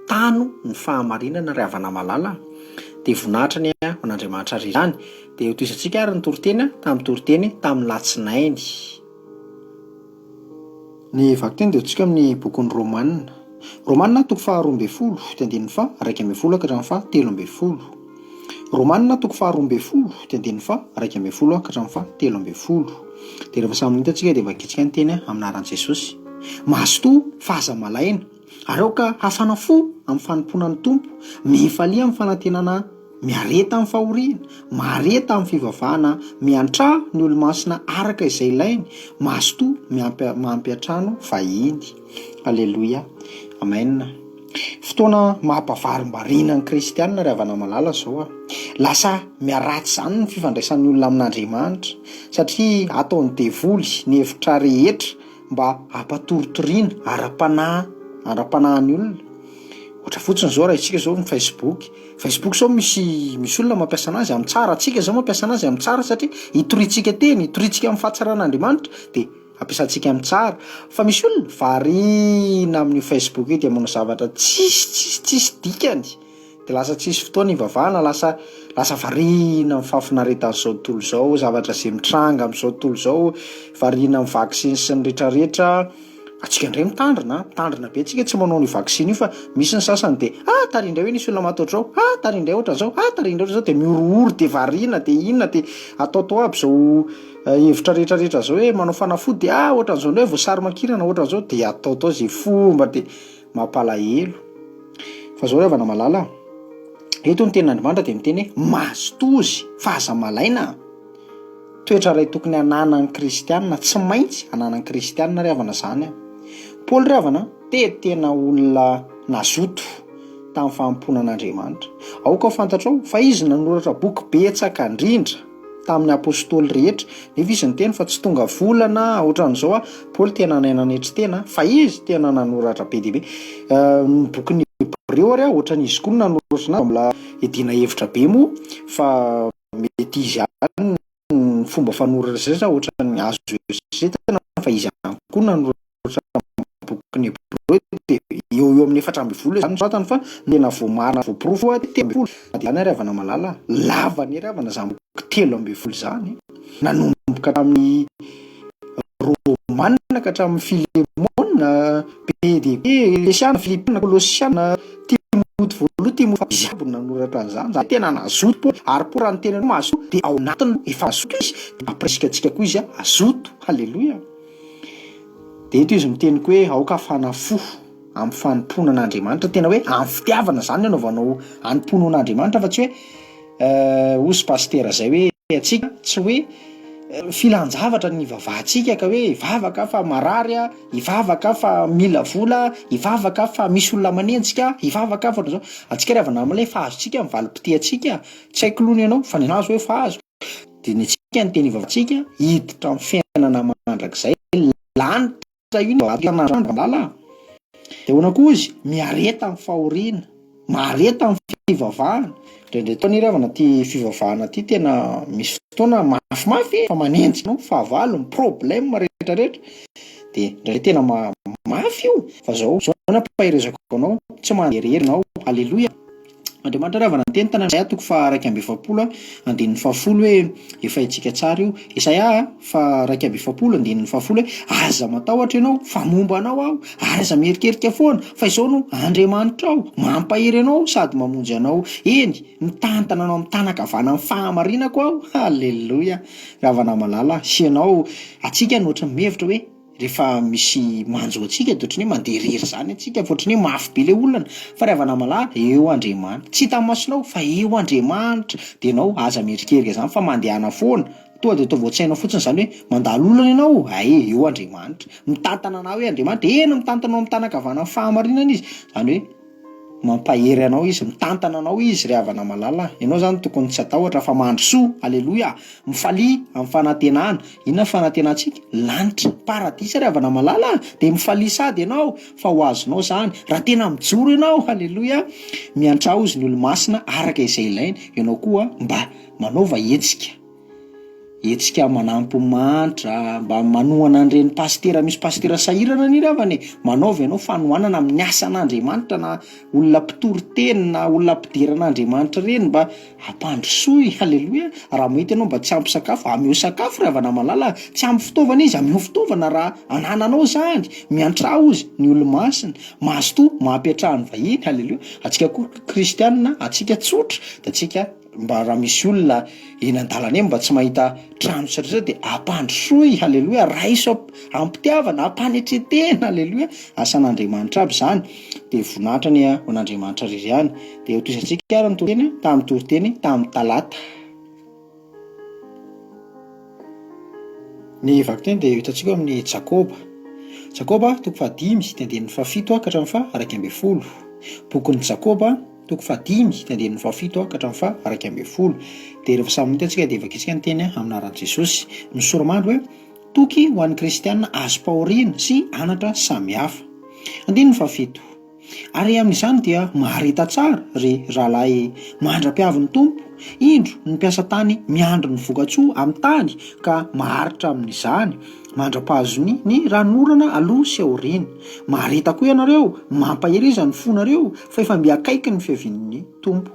tano ny fahamarinana ry havana malala. De vonahitrany an'Andriamanitra ry zany. De toisantsika ary ny toriteny tamin'ny toriteny tamin'ny latsinainy. Ny vaky teny de tsika amin'ny bokon'ny Romanina toko faharoa ambin'ny folo tendin'ny fa raika ambin'ny folo ka hatramin'ny fa telo ambin'ny folo. Romanina toko faharoa ambin'ny folo tendin'ny fa raika ambin'ny folo ka hatramin'ny fa telo ambin'ny folo. De rehefa samy minitra antsika de vakitsika ny teny amin'ny anaran'i Jesosy. Mahazo fahazamalaina, areoka hafana fo amin'ny fanomponan'ny Tompo, mifalia amin'ny fanantenana, miareta amin'ny fahoriana, mareta amin'ny fivavahana, miantra ny olo-masina araka izay ilainy, mahazo mahampy hatrano vahiny. Halleloia, amen. Fotoana mampavarim-bariana ny kristianina ry havana malala zao lasa miaratsy zany ny fifandraisan'ny olona amin'Andriamanitra, satria ataony devoly ny hevitra rehetra mba hampatoritoriana ara-panahin'ny olona. Ohatra fotsiny zao raha isika zao ny Facebook zao misy olona mampiasa anazy amin'ny tsara, atsika zao mampiasa anazy amin'ny tsara satria hitoritsika teny, hitoritsika amin'ny fahatsaran'Andriamanitra de ampiasantsika amin'ny tsara. Fa misy olona variana amin'ny Facebook io de manao zavatra tsisy dikany, de lasa tsisy fotoana ivavahana, lasa variana amin'ny fahafinaretan'izao tontolo zao, zavatra izay mitranga amin'izao tontolo zao, variana amin'ny vaksiny sy ny rehetrarehetra. Atsika indray mitandrina be atsika tsy manao ny vaksiny io, fa misy ny sasany de tarindray hoe nisy olona maty ohatrao, tarindray ohatran'izao, tarindray ohatran'izao, de miorooro de variana de inona de ataotao aby zao hevitra rehetrarehetra zao hoe manao fanafody de ohatran'izao hoe voasary makirana ohatran'izao de ataotao zay fomba de mampalahelo. Fa zao ry havana malala, eto ny tenin'Andriamanitra dia miteny hoe mazotozy fahazamalaina. Toetra ray tokony hananan'ny kristianina tsy maintsy hananan'ny kristianina ry havana zany. Paoly ry havana tena olona nazoto tamin'ny fahampoana an'Andriamanitra. Aoka fantatrao fa izy nanoratra boky betsaka indrindra tamin'ny apôstôly rehetra. Nefa izy ny teny fa tsy tonga volana ohatran'izao Paoly tena nainanetry tena fa izy tena nanoratra be dia be. Ny bokin'ny Hébreo ary ohatran'izy koa nanoratra na mbola edina hevitra be moa fa mety izy ihany ny fomba fanoratra zay ohatran'ny azo zay tena fa izy ihany koa nanoratra bokin'ny Hébreo dia eo amin'ny 420 izany satany fa tena voamarina voaporofo tembolo any ary havana malala lavany ary havana zany boky 13 zany nanomboka tamin'ny Romanina ka hatramin'ny Filemona be dia be Lesiana Filipina Kolosiana Timoty voaloha Timoty Ziabo nanoratra an'izany tena nazoto Paoly ary po raha ny tena mazoto dia ao anatiny efa azoto izy apresikatsika koa izy azoto halleloia. Dia eto izy miteny koa hoe aoka fanafo amin'ny fanompoana an'Andriamanitra tena hoe amin'ny fitiavana zany anaovanao anompono an'Andriamanitra fa tsy hoe osy pastera zay hoe atsika tsy hoe filan-javatra ny vavahantsika ka hoe ivavaka fa marary ivavaka fa mila vola ivavaka fa misy olona manenjika ivavaka fa zao atsika ry havana am'ilay fahazontsika mivalopite atsika tsy haiko loha ny ianao fa ny anazy hoe fahazo dia ny atsika ny teny vavahantsika hiditra amin'ny fiainana mandrakizay lanitra io lala dia hoana koa izy miareta amin'ny fahoriana mareta amin'ny fivavahana ndraindray taony ry havana ty fivavahana ty tena misy fotoana mafimafy fa manenjika no fahavalo ny problème rehetrarehetra dia ndraindray tena mafy io fa zao nampahirezako anao tsy manderery nao halleloia. Andriamanitra ry havana ny teny tana Isaia 2:7 andininy 7 hoe efa hitsika tsara io Isaia 2:7 hoe aza matahotra ianao fa momba anao aho ary aza mierikerika foana fa izao no Andriamanitra aho mampahery anao sady mamonjy anao eny mitantana anao amin'ny tanakavana amin'ny fahamarinako aho halleloia. Ry havana malala sy ianao atsika no ohatran'ny mihevitra hoe rehefa misy manjo atsika dia ohatran'ny hoe mandeha rery zany atsika fa ohatran'ny hoe mafy be ilay olona fa ry havana malala eo Andriamanitra tsy hita masonao fa eo Andriamanitra dia ianao aza mierikerika zany fa mandehana foana toa dia atao voatsaina fotsiny zany hoe mandalo olana ianao eo Andriamanitra mitantana anao hoe Andriamanitra eny mitantana anao amin'ny tanakavana amin'ny fahamarinana izy zany hoe mampahery anao izy mitantana anao izy ry havana malala. Ianao zany tokony tsy atahotra fa mandrosoa halleloia mifalia amin'ny fanantenana inona fanantenantsika lanitra paradisa ry havana malala dia mifalia sady ianao fa ho azonao zany raha tena mijoro ianao halleloia miantrao izy ny olo-masina araka izay ilaina ianao koa mba manaova hetsika manampy mantra mba manohana an'ireny pastera misy pastera sahirana ny ravany manaova ianao fanohanana amin'ny asan'Andriamanitra na olona mpitory teny na olona mpideran'Andriamanitra reny mba hampandrosoy halleloia. Raha mahita ianao mba tsy ampy sakafo ameo sakafo ry havana malala tsy ampy fitaovana izy ameo fitaovana raha anananao zany miantrao izy ny olo-masina mazotoa mampiatrahany vahiny halleloia. Atsika koa kristianina atsika tsotra dia atsika mba raha misy olona eny an-dalana eny mba tsy mahita trano satria dia ampandrosoy halleloia raiso ampitiavana ampanetretena halleloia asan'Andriamanitra aby zany dia voninahitra ny an'Andriamanitra irery ihany. Dia toizantsika ary ny toriteny tamin'ny toriteny tamin'ny talata ny vaky teny dia hitantsika amin'ny Jakoba 5:5-7 ka hatramin'ny 11. Bokin'ny Jakoba 5:5-7 ka hatramin'ny 11. Dia rehefa samy mitatsika dia vakitsika ny teny amin'ny anaran'i Jesosy misoramandry hoe toky ho an'ny kristianina azo pahoriana sy anatra samihafa. 7 Ary amin'izany dia maharita tsara ry rahalahy mandra-piavin'ny tompo indro ny mpiasa tany miandro ny vokatsoa amin'ny tany ka maharitra amin'izany mandra-pahazony ny ranorana aloha sy aoriana. Maharita koa ianareo mampahiriza ny fonareo fa efa miakaiky ny fiavin'ny tompo.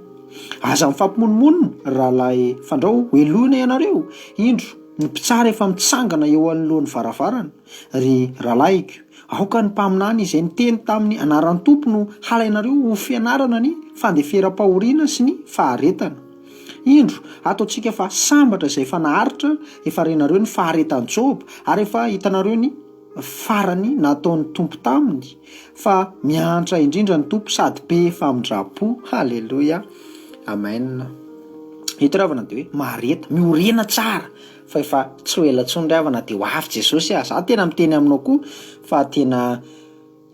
Aza mifampimonimonna rahalahy fandrao hoeloina ianareo indro ny mpitsara efa mitsangana eo anoloan'ny varavarana ry rahalahyko aoka ny mpaminany izay niteny tamin'ny anaran'ny tompo no halainareo ho fianarana ny fandeferam-pahoriana sy ny faharetana. Indro ataontsika fa sambatra izay efa naharitra efa renareo ny faharetan'ny Job ary efa hitanareo ny farany nataon'ny tompo taminy fa miantra indrindra ny tompo sady be famindrapo halleloia. Amen. Ito ry havana de hoe mareta miorena tsara fa efa tsy ho ela ntsony ry havana de ho avy Jesosy a. Za tena miteny aminao koa fa tena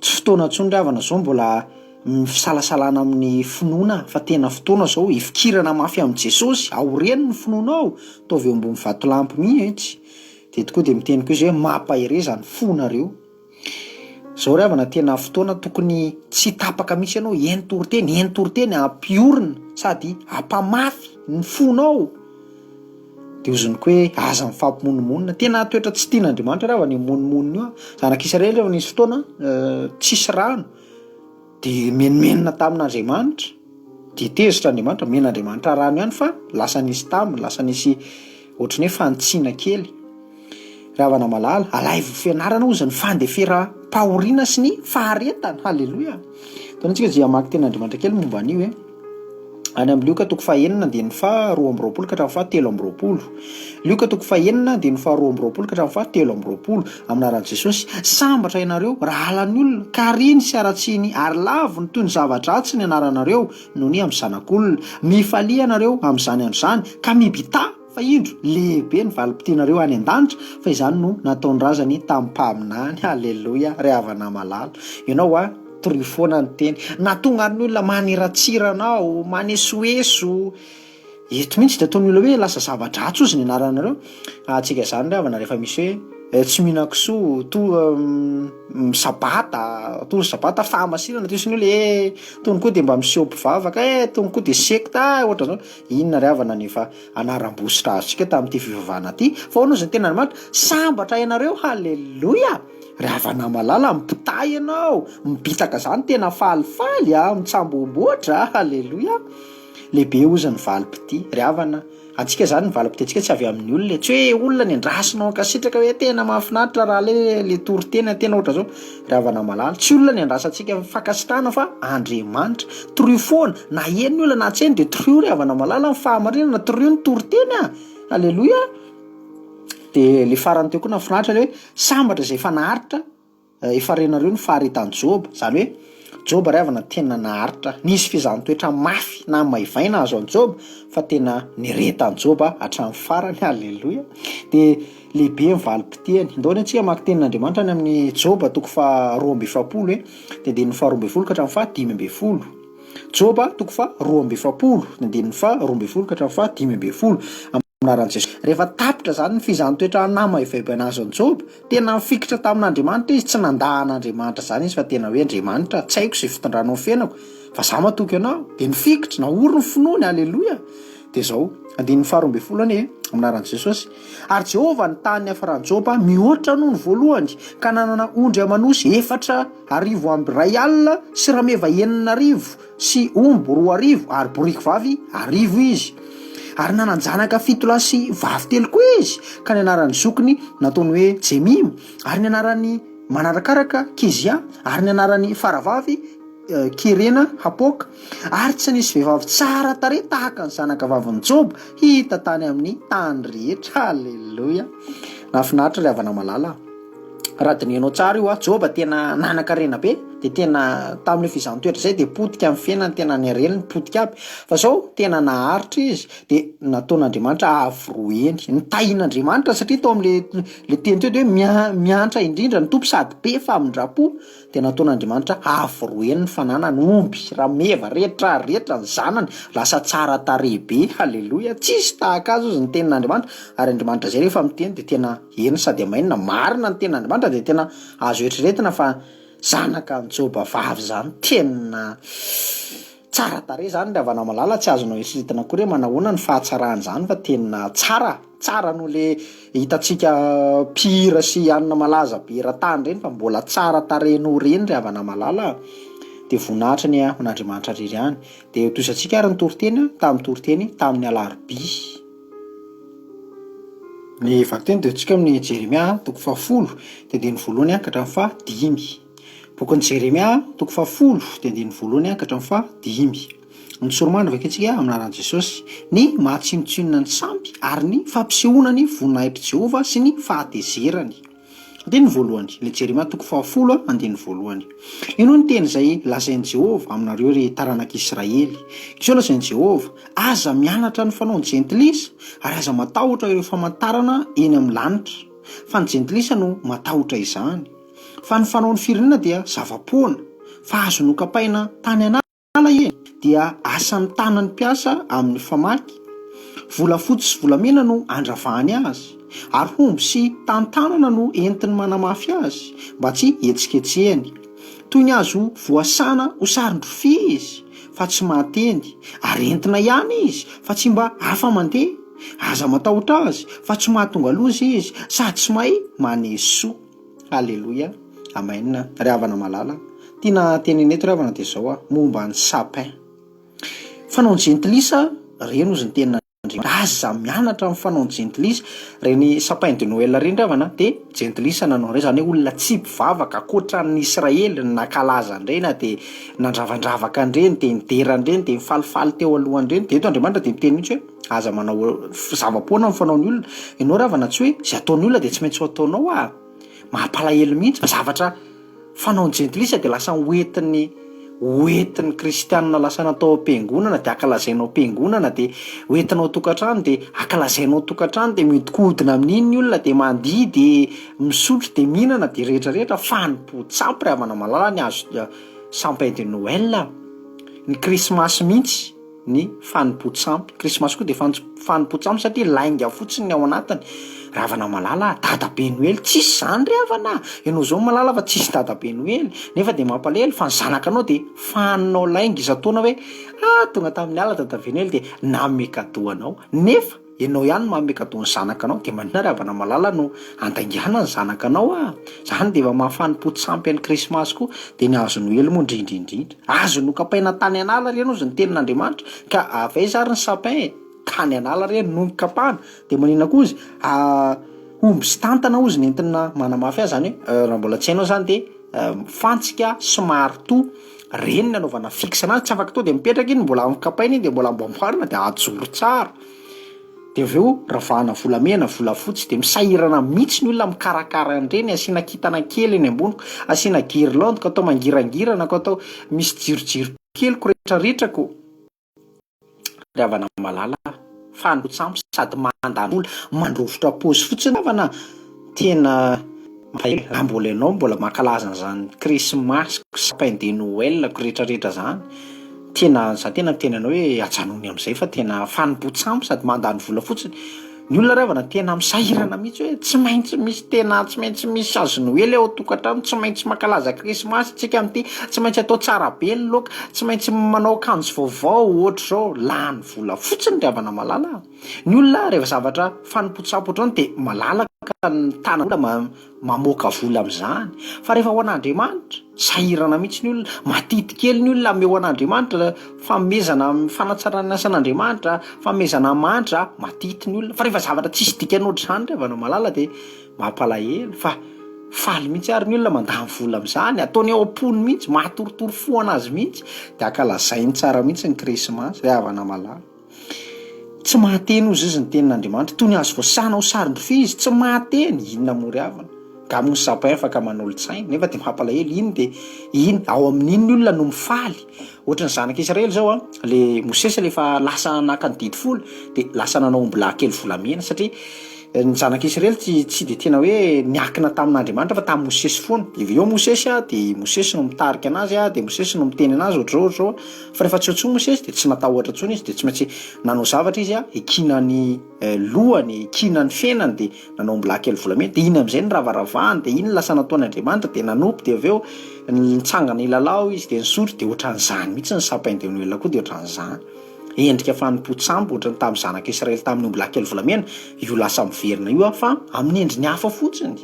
tsy fotoana ntsony ry havana zao mbola fisalasalana amin'ny finoana fa tena fotoana zao ifikirana mafy amin'i Jesosy. Aoreny ny finoanao taovy eo ambony vatolampy mihitsy. De tokoa de miteny koa izy hoe mampahereza ny fonareo. Zao ry havana tena fotoana tokony tsy tapaka mihitsy ianao entoroteny ampiorina sady ampamafy ny fonao. De ozony koa hoe aza mifampimononmonina. Tena toetra tsy tian'Andriamanitra ry havana ny mononmonina io. Zanak'Israely rehefa nisy fotoana tsisy rano de menomenona tamin'Andriamanitra de tezitra Andriamanitra men'Andriamanitra rano ihany fa lasa nisy taminy, lasa nisy ohatran'ny hoe fantsiana kely. Ravana malala alaivo fianarana ozy ny fandefera-pahoriana sy ny faharetana. Halleloia. Taonantsika dia mamaky ten'Andriamanitra kely momba an'io hoe any amin'ny Lioka toko 9:2-roapolo ka hatramin'ny 7:20. Lioka toko 9:2-roapolo ka hatramin'ny 7:20. Aminaran'i Jesosy, sambatra ianareo raha halan'ny olona ka riny sy aratsiny ary lavo ny toy ny zavatra-dratsy ny anaranareo noho ny amin'ny zanak'olona. Mifalia ianareo amin'izany andro zany ka mibita fa indro lehibe ny valim-potianareo any an-danitra fa izany no nataony razany tamin'ny mpaminany. Halleloia. Ry havana malala. Ianao a torofoana ny teny natonga ny olona maniratsira anao, manesoeso. Eto mihitsy de ataony olona hoe lasa zava-dratsy ozy ny anaranareo. Atsika zany ry havana rehefa misy hoe tsy mihinan-kisoa to sabata to sabata fahamasirana to isiny hoe tony koa de mba miseho mpivavaka tony koa de sekta ohatra zao. Inona ry havana nefa anaram-bositra azontsika tamin'ity fivavahana ty fa hono izy ny tena Andriamanitra sambatra ianareo. Halleloia. Ry havana malala mipitay ianao mibitaka zany tena falifaly mitsamboamboatra. Halleloia. Lehibe ozy ny valim-pity. Ry havana antsika zany ny valim-pitintsika tsy avy amin'ny olona tsy hoe olona ny andrasinao ankasitraka hoe tena mahafinaritra raha le toritena tena ohatra zao. Ry havana malala tsy olona ny andrasantsika fankasitrahana fa Andriamanitra. Torofoana na eny ny olona na tsy eny de toroho ry havana malala ny fahamarinana toroho ny toritena. Halleloia. De le farany teo koa nafinaritra le hoe sambatra izay efa naharitra efa renareo ny faharetan'i Joba. Zany hoe Joba ry havana tena naharitra, nisy fizaham-toetra mafy na maivaina azo an'i Joba fa tena niretan'i Joba hatramin'ny farany. Halleloia. De lehibe ny valim-piteny. Ndaony antsika mamaky tenin'Andriamanitra any amin'ny Joba toko 2:20 hoe de andininy 2:20 ka hatramin'ny 5:20. Joba toko 2:20 de andininy 2:20 ka hatramin'ny 5:20. Rehefa tapitra zany ny fizaham-toetra namaivaibana azo an'i Joba, tena mifikitra tamin'Andriamanitra izy, tsy nandahan'Andriamanitra zany izy fa tena hoe Andriamanitra tsy haiko izay fitondranao fiainako fa za matoky anao de nifikitra naory ny finoany. Halleloia. De zao andininy 2:20 anie aminaran'i Jesosy, ary Jehovah nitany hafaran'i Joba mihoatra noho ny voalohany ka nanana ondry amanosy 4,200 sy rameva 900 sy omby 2,000 ary boriky vavy 1,000 izy. Ary nananjanaka 7 lahy sy vavy telo koa izy ka ny anaran'ny zokiny nataony hoe Jemima ary ny anarany manarakaraka Kizia ary ny anarany faravavy Kirena Hapoka. Ary tsy nisy vehivavy tsara tarehy tahaka ny zanaka vavin'i Joba hita tany amin'ny tany rehetra. Halleloia. Nafinaritra ry havana malala. Raha dinenao tsara io Joba tena nanan-karena be de tena tamin'ny fizaham-toetra zay de potika amin'ny fiainany tena nireliny potika aby fa zao tena naharitra izy de nataon'Andriamanitra avroeny nitahin'Andriamanitra satria tao amin'le teny teo de hoe miantra indrindra ny tompo sady be famindrapo de nataon'Andriamanitra avroeny ny fananany omby rameva rehetra ny zanany lasa tsara tarehy be. Halleloia. Tsisy tahaka azy ozy ny tenin'Andriamanitra ary Andriamanitra zay rehefa miteny de tena eny sady amainina marina ny tenin'Andriamanitra de tena azo eritreretina fa zanaka ny Joba vavy zany tena tsara tarehy zany ry havana malala. Tsy azonao eritreretina koa hoe manahoana ny fahatsarany zany fa tena tsara no le hitantsika mpihira sy anina malaza be eran-tany reny fa mbola tsara tarehinao reny ry havana malala. De voninahitra ny an'Andriamanitra rery any. De toizantsika ary ny toriteny tamin'ny alarobia. Ny vakiteny de tsika amin'ny Jeremia toko 10 de andininy 1 ka hatramin'ny 5. Bokin'ny Jeremia toko 10 de andininy 1 ka hatramin'ny 5. Ny soromarina vakentsika aminaran'i Jesosy, ny mahatsinotsinona ny sampy ary ny fampisehoana ny voninahitry Jehovah sy ny fahatezerany. Andiny voalohany, le Jeremia toko 10 andiny voalohany. Ino ny teny zay lazain'i Jehova aminareo ry taranak'Israely. Kizao lazain'i Jehova, aza mianatra ny fanao ny jentilisa ary aza matahotra ireo famantarana eny amin'ny lanitra. Fa ny jentilisa no matahotra izany. Fa ny fanao ny firenena dia zava-poana, fa azo nokapaina tany anala eny dia asan'ny tanany mpiasa amin'ny famaky. Volafotsy sy volamena no andravahany azy, ary homby sy tantanana no entiny manamafy azy mba tsy etsiketsehany. Toy ny azo voasana ho sarin-drofia izy fa tsy mahateny, ary entina ihany izy fa tsy mba hafa mandeha. Aza matahotra azy fa tsy mahatonga loza izy, sady tsy mahay manesoa. Alleloia, amen. Ry havana malala, tiana teneneto ry havana dia zao momba ny sapin. Fanao ny jentilisa reny ozy ny tena aza mianatra amin'ny fanao ny jentilisa. Reny sapin de Noël reny ravana de jentilisa nanao reny, zany hoe olona tsy mpivavaka akoatran'ny Israely nankalaza andreny de nandravandravaka andreny de nidera andreny de nifalifaly teo alohandreny. De eto Andriamanitra de miteny mihitsy hoe aza manao zava-poana amin'ny fanaon'ny olona. Ianao ravana tsy hoe zay ataon'ny olona de tsy maintsy ho ataonao mampalahelo mihitsy fa zavatra fanao ny jentilisa de lasa hoentin'ny kristianina lasa natao am-piangonana de akalazainao am-piangonana, de hoentinao tokantrano de akalazainao tokantrano, de miodikodina amin'iny ny olona de mandihy de misotro de mihinana de rehetrarehetra. Fanompo-tsampy ry havana malala ny azo sapin de Noël. Ny krismasy mihitsy ny fanompo-tsampy. Krismasy koa de fanompo-tsampy satria lainga fotsiny ny ao anatiny. Ravana malala, dadabe Noël tsisy zany ry havana. Ianao zao malala fa tsisy dadabe Noël, nefa de mampalahelo fa ny zanakanao de faninao lainga isan-taona hoe tonga tamin'ny ala dadabe Noël de nanome cadeau anao. Nefa ianao ihany manome cadeau ny zanakanao de manina ry havana malala no andaingana ny zanakanao Zany de efa mahafanompo-tsampy an'ny krismasy koa de ny azo Noël moa indrindrindrindra. Azo nokapaina tany anala reny ozy ny tenin'Andriamanitra, ka avy zary ny sapin tany anala reny no nikapana. De manina koa izy omby sy tantana ozy ny entina manamafy azy. Zany hoe raha mbola tsy hainao zany de fantsika sy marto reny ny anaovana fixe anazy. Tsy afaka to de mipetraka iny mbola mikapaina iny de mbola amboamboarina de ajoro tsara. De aveo ravahana volamena, volafotsy de misahirana mihitsy ny olona mikarakara andreny, asiana kintana kely eny ambony, asiana guirlande ka atao mangirangirana ka atao misy jirojiro kely ko rehetrarehetrako. Ry havana malala, fanompo-tsampy sady mandany olona mandrovotra paozy fotsiny havana. Tena raha mbola ianao mbola mankalaza an'izany krismasy sapin de Noël ko rehetrarehetra zany, tena miteny anao hoe ajanony amin'izay fa tena fanompo-tsampy sady mandany vola fotsiny. Ny olona ravana tena misahirana mihitsy hoe tsy maintsy misy azo Noël ao tokantrano, tsy maintsy mankalaza krismasy tsika amin'ity, tsy maintsy atao tsara be ny laoka, tsy maintsy manao akanjo vaovao ohatra zao. Lany vola fotsiny ry havana malala. Ny olona rehefa zavatra fanompo-tsampy ohatrany de malalaka ny tanana mamoaka vola amin'izany. Fa rehefa ho an'Andriamanitra sahirana mihitsy ny olona, matity kely ny olona ame ho an'Andriamanitra, famezana fanatsarana asan'Andriamanitra, famezana mantra, matity ny olona. Fa rehefa zavatra tsisy dikany ohatr'izany ry havana malala de mampalahelo. Fa faly mihitsy ary ny olona mandany vola amin'izany, ataony ao am-pony mihitsy, mahatorotoro fo anazy mihitsy de ankalazainy tsara mihitsy ny krismasy ry havana malala. Tsy mahateny ozy izy ny tenin'Andriamanitra, toy ny azo voasana ho sarin-drofia izy, tsy mahateny. Inona moa ry havana? Ka moa sapin afaka manolo-tsaina nefa de mampalahelo. Iny ao amin'iny ny olona no mifaly. Ohatry ny zanak'Israely zao le Mosesy lefa lasa naka ny didy folo de lasa nanao omby lahy kely volamena, satria ny zanak'Israely tsy de tena hoe niakina tamin'Andriamanitra fa tamin'ny Mosesy foana. Eve eo Mosesy de Mosesy no mitarika anazy de Mosesy no miteny anazy ohatr'izao. Fa rehefa tsy ohatry Mosesy de tsy natahotra intsony izy de tsy maintsy nanao zavatra izy ekinany lohany, ekinany fenany de nanao omby lahy kely volamena. De iny amin'izay ny ravaravahany de iny lasa nataon'Andriamanitra de nanompo. De aveo nitsangana ilalao izy de nisotro de ohatran'izany mihitsy ny sapin de Noël koa de ohatran'izany. Endrika fanompo-tsampy ohatran'ny tamin'ny zanak'Israely tamin'ny omby lahy kely volamena io lasa miverina io fa amin'ny endriny hafa fotsiny.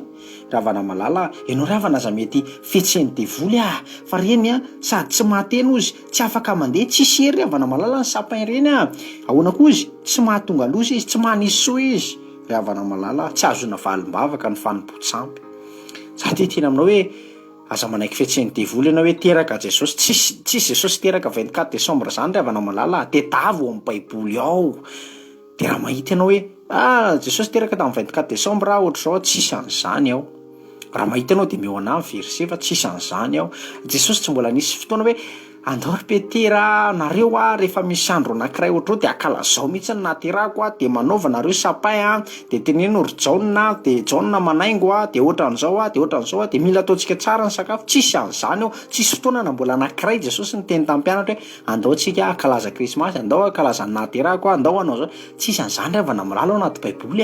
Ravana malala, ianao ravana aza mety fihetsehany devoly fa reny sady tsy mahateny ozy, tsy afaka mandeha, tsisy hery ravana malala ny sapin reny ahoana koa izy tsy mahatonga loza izy, tsy manisy soa izy. Ravana malala, tsy azona valim-bavaka ny fanompo-tsampy. Sady tena aminao hoe aza manaiky fihetsehany devoly ianao hoe teraka Jesosy, tsisy Jesosy teraka 24 décembre zany ry havana malala, tetavo amin'ny baiboly ao. De raha mahita ianao hoe Jesosy teraka tamin'ny 24 décembre ohatr'izao, tsisy an'izany ao. raha mahita anao de mihona versé fa tsisy an'izany aho. Jesosy tsy mbola nisy fotoana hoe andao ry Petera nareo rehefa misy andro anankiray ohatrao de akalazao mihitsy ny nahaterahako de manaova nareo sapin de teneno ry Jaona de Jaona manaingo de ohatran'zao de ohatran'zao de mila ataontsika tsara ny sakafo. Tsisy an'izany aho, tsisy fotoana na mbola anankiray Jesosy niteny tamin'ny mpianatra hoe andao antsika akalaza krismasy, andao akalaza ny nahaterahako, andao anao zao. Tsisy an'izany ravana malala ao anaty baiboly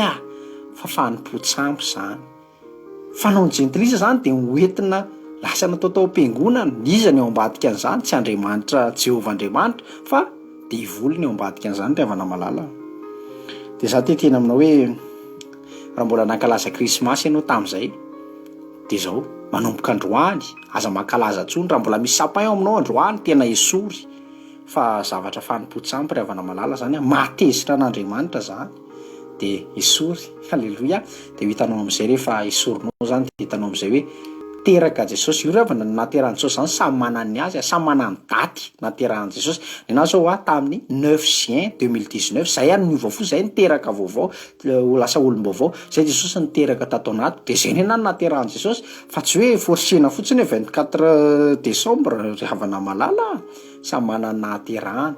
fa fanimpotsampy zany. Fanao jentilisa zany de hoentina lasa natao tao am-piangonana, iza ny ao ambadika an'izany, tsy Andriamanitra Jehovah Andriamanitra fa diavoly ny ao ambadika an'izany ravana malala. De za tena aminao hoe raha mbola nankalaza krismasy ianao tamin'izay de zao manomboka androany aza mankalaza tsony raha mbola misy sapin ao aminao androany tena esory fa zavatra fanimpotsampy ravana malala zany matezitra an'Andriamanitra zany de esory. Halleloia. De hitanao am'izay rehefa esorinao zany de hitanao am'izay hoe teraka Jesosy. Io ravana naterahan Jesosy zany samy manana azy, samy manana daty naterahan Jesosy. Nenazy zao tamin'ny 9 juin 2019 zay niova fo, zay niteraka vaovao ho lasa olom-baovao, zay Jesosy niteraka tato anaty de zay nena naterahan Jesosy fa tsy hoe forsena fotsiny 24 décembre ravana malala. Samy manana naterahany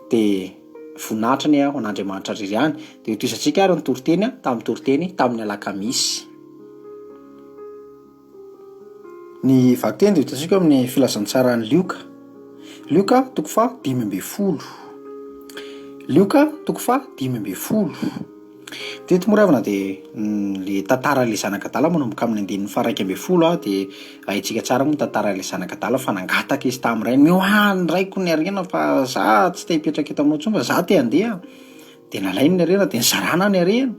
de vonatrany ho an'Andriamanitra ririhany. De itoisantsika ary ny toriteny tamin'ny toriteny tamin'ny alakamisy. Ny vakiteny de hitantsika amin'ny filazantsarany Lioka. Lioka toko fa 5:10. Lioka toko fa 5:10. Teto moravina de le tantara le zanakadala manomboka amin'ny andinin'ny faraika ambin'ny folo de haitsika tsara moa tantara le zanakadala fa nangataka izy tamin'ray mioany raiko ny arena fa za tsy te hipetraka eto aminao tsony fa za te handeha. De nalainy ny arena de nizarana ny arena